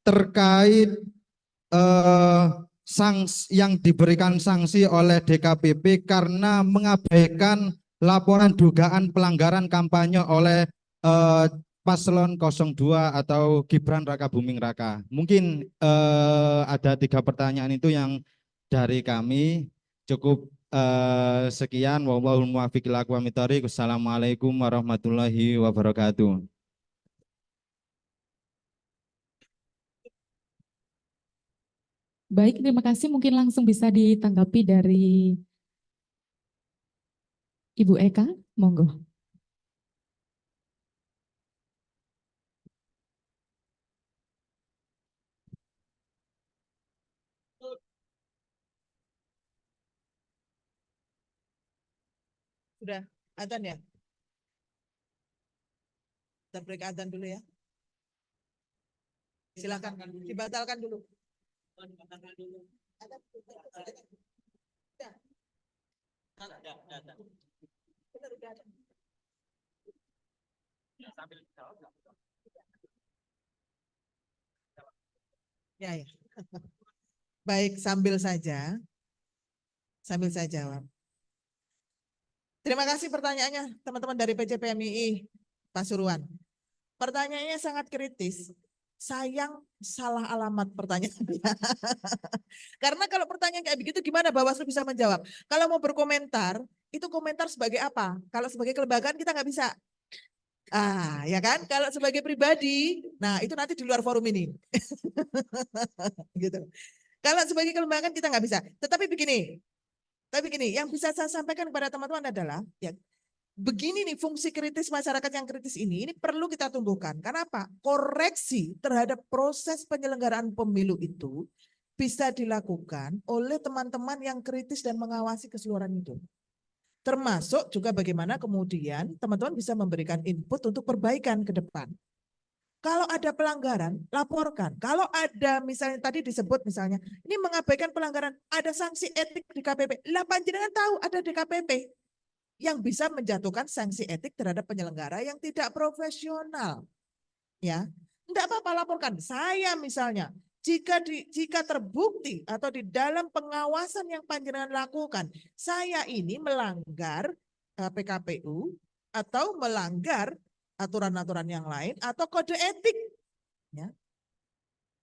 terkait yang diberikan sanksi oleh DKPP karena mengabaikan laporan dugaan pelanggaran kampanye oleh paslon 02 atau Gibran Raka Buming Raka. Mungkin ada 3 pertanyaan itu yang dari kami. Cukup sekian. Wallahul muwaffiq ila aqwamit thoriq. Wassalamualaikum warahmatullahi wabarakatuh. Baik, terima kasih. Mungkin langsung bisa ditanggapi dari Ibu Eka, monggo. Sudah. Adzan ya? Kita break adzan dulu ya. Silakan, dibatalkan dulu. Adzan. Ya. Benar, udah ada. Ya, ya. Baik, sambil saja. Sambil saya jawab. Terima kasih pertanyaannya teman-teman dari PCPMII Pasuruan. Pertanyaannya sangat kritis. Sayang salah alamat pertanyaannya. Karena kalau pertanyaan kayak begitu gimana Bawaslu bisa menjawab? Kalau mau berkomentar, itu komentar sebagai apa? Kalau sebagai kelembagaan kita nggak bisa. Ah, ya kan? Kalau sebagai pribadi, nah itu nanti di luar forum ini. Gitu. Kalau sebagai kelembagaan kita nggak bisa. Tetapi begini, yang bisa saya sampaikan kepada teman-teman adalah, ya, begini nih fungsi kritis masyarakat yang kritis ini perlu kita tumbuhkan. Karena apa? Koreksi terhadap proses penyelenggaraan pemilu itu bisa dilakukan oleh teman-teman yang kritis dan mengawasi keseluruhan itu. Termasuk juga bagaimana kemudian teman-teman bisa memberikan input untuk perbaikan ke depan. Kalau ada pelanggaran, laporkan. Kalau ada misalnya tadi disebut misalnya, ini mengabaikan pelanggaran, ada sanksi etik di KPP. Lah panjenengan tahu ada di KPP yang bisa menjatuhkan sanksi etik terhadap penyelenggara yang tidak profesional. Ya, enggak apa-apa laporkan. Saya misalnya, jika terbukti atau di dalam pengawasan yang panjenengan lakukan, saya ini melanggar PKPU atau melanggar aturan-aturan yang lain atau kode etik. Ya.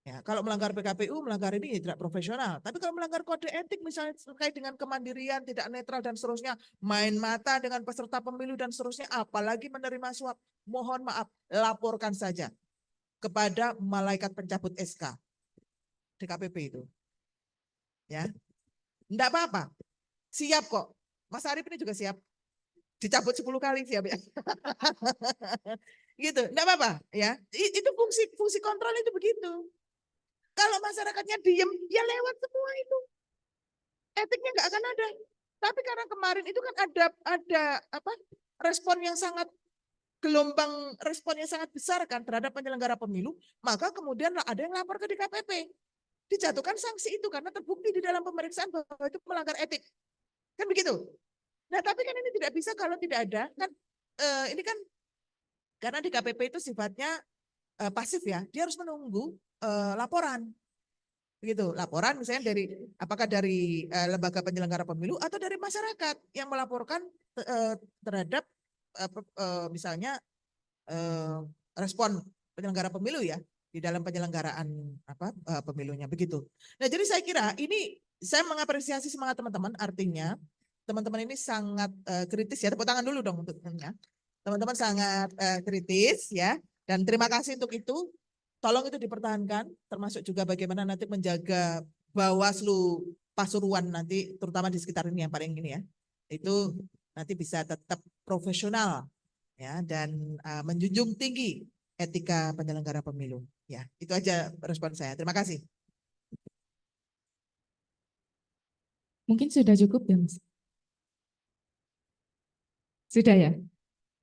Ya, kalau melanggar PKPU, melanggar ini tidak profesional. Tapi kalau melanggar kode etik misalnya terkait dengan kemandirian, tidak netral dan seterusnya, main mata dengan peserta pemilu dan seterusnya, apalagi menerima suap, mohon maaf, laporkan saja kepada malaikat pencabut SK DKPP itu. Ya. Enggak apa-apa. Siap kok. Mas Arief ini juga siap. Dicabut 10 kali siap ya. Gitu. Enggak apa-apa ya. Itu fungsi kontrol itu begitu. Kalau masyarakatnya diem, ya lewat semua itu. Etiknya nggak akan ada. Tapi karena kemarin itu kan ada apa? Respon yang sangat gelombang respon yang sangat besar kan terhadap penyelenggara pemilu, maka kemudian ada yang lapor ke DKPP. Dijatuhkan sanksi itu karena terbukti di dalam pemeriksaan bahwa itu melanggar etik. Kan begitu. Nah, tapi kan ini tidak bisa kalau tidak ada kan ini kan karena DKPP itu sifatnya pasif ya. Dia harus menunggu laporan. Begitu, laporan misalnya dari apakah dari lembaga penyelenggara pemilu atau dari masyarakat yang melaporkan terhadap misalnya respon penyelenggara pemilu ya di dalam penyelenggaraan pemilunya begitu. Nah, jadi saya kira ini saya mengapresiasi semangat teman-teman, artinya teman-teman ini sangat kritis ya. Tepuk tangan dulu dong untuk teman-teman sangat kritis ya, dan terima kasih untuk itu. Tolong itu dipertahankan, termasuk juga bagaimana nanti menjaga Bawaslu Pasuruan nanti, terutama di sekitar ini yang paling ini ya, itu nanti bisa tetap profesional ya dan menjunjung tinggi etika penyelenggara pemilu. Ya, itu aja respon saya. Terima kasih. Mungkin sudah cukup ya, Mas? Sudah ya?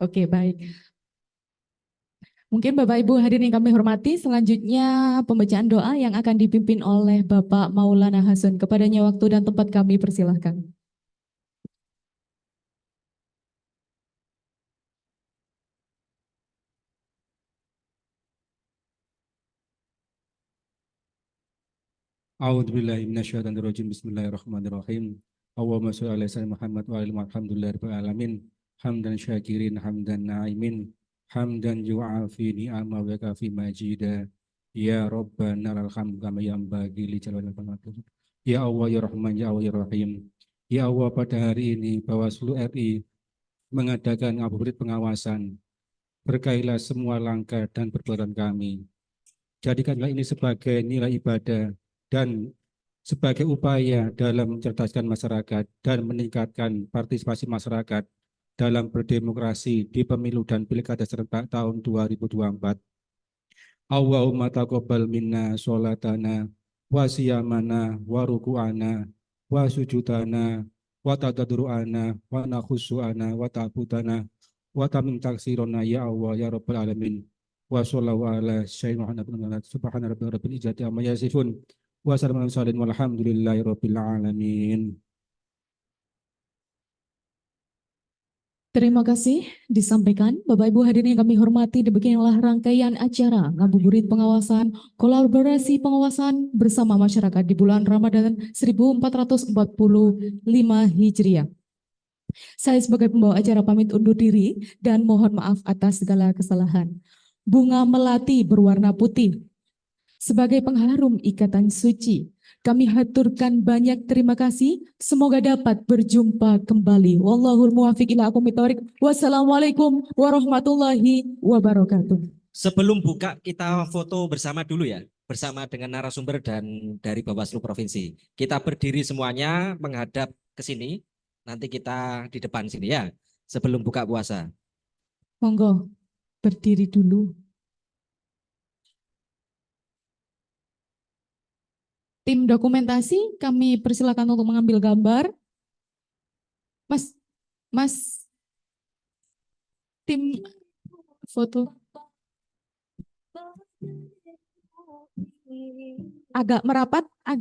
Oke, baik. Mungkin Bapak Ibu hadirin yang kami hormati, selanjutnya pembacaan doa yang akan dipimpin oleh Bapak Maulana Hasan. Kepadanya waktu dan tempat kami persilahkan. A'udzubillahi minasyaitonirrajim. Bismillahirrahmanirrahim. Allahumma sholli ala sayyidina Muhammad wa ala alhamdulillahirabbil alamin. Hamdan syakirin, hamdan na'imin, hamdan yu'afi ni'ama wa kafi majida. Ya Rabbana alhamdu kama yanbaghi li jalali wajhika. Ya Allah ya Rahman ya Allah ya Rahim. Ya Allah, pada hari ini Bawaslu RI mengadakan ngabuburit pengawasan. Berkailah semua langkah dan perbuatan kami. Jadikanlah ini sebagai nilai ibadah dan sebagai upaya dalam mencerdaskan masyarakat dan meningkatkan partisipasi masyarakat dalam berdemokrasi di pemilu dan pilkada serentak tahun 2024. Allahumma taqabbal minna sholatana wa siyamana wa ruku'ana wa sujudana wa tadru'ana wa nakhusu'ana wa ta'budana wa tamin taksirona ya Allah ya Rabbal Alamin. Wa sallallahu ala sayyidina Muhammad subhana rabbil izzati amma yasifun wa salamun alal mursalin walhamdulillahi rabbil alamin. Terima kasih disampaikan Bapak Ibu hadirin yang kami hormati, demikianlah rangkaian acara ngabuburit pengawasan kolaborasi pengawasan bersama masyarakat di bulan Ramadan 1445 Hijriah. Saya sebagai pembawa acara pamit undur diri dan mohon maaf atas segala kesalahan. Bunga melati berwarna putih sebagai pengharum ikatan suci. Kami haturkan banyak terima kasih. Semoga dapat berjumpa kembali. Wallahul muwaffiq ila aqwamit thoriq. Wassalamualaikum warahmatullahi wabarakatuh. Sebelum buka kita foto bersama dulu ya, bersama dengan narasumber dan dari Bawaslu Provinsi. Kita berdiri semuanya menghadap ke sini. Nanti kita di depan sini ya, sebelum buka puasa. Monggo berdiri dulu. Tim dokumentasi kami persilakan untuk mengambil gambar. Mas, tim foto agak merapat, agak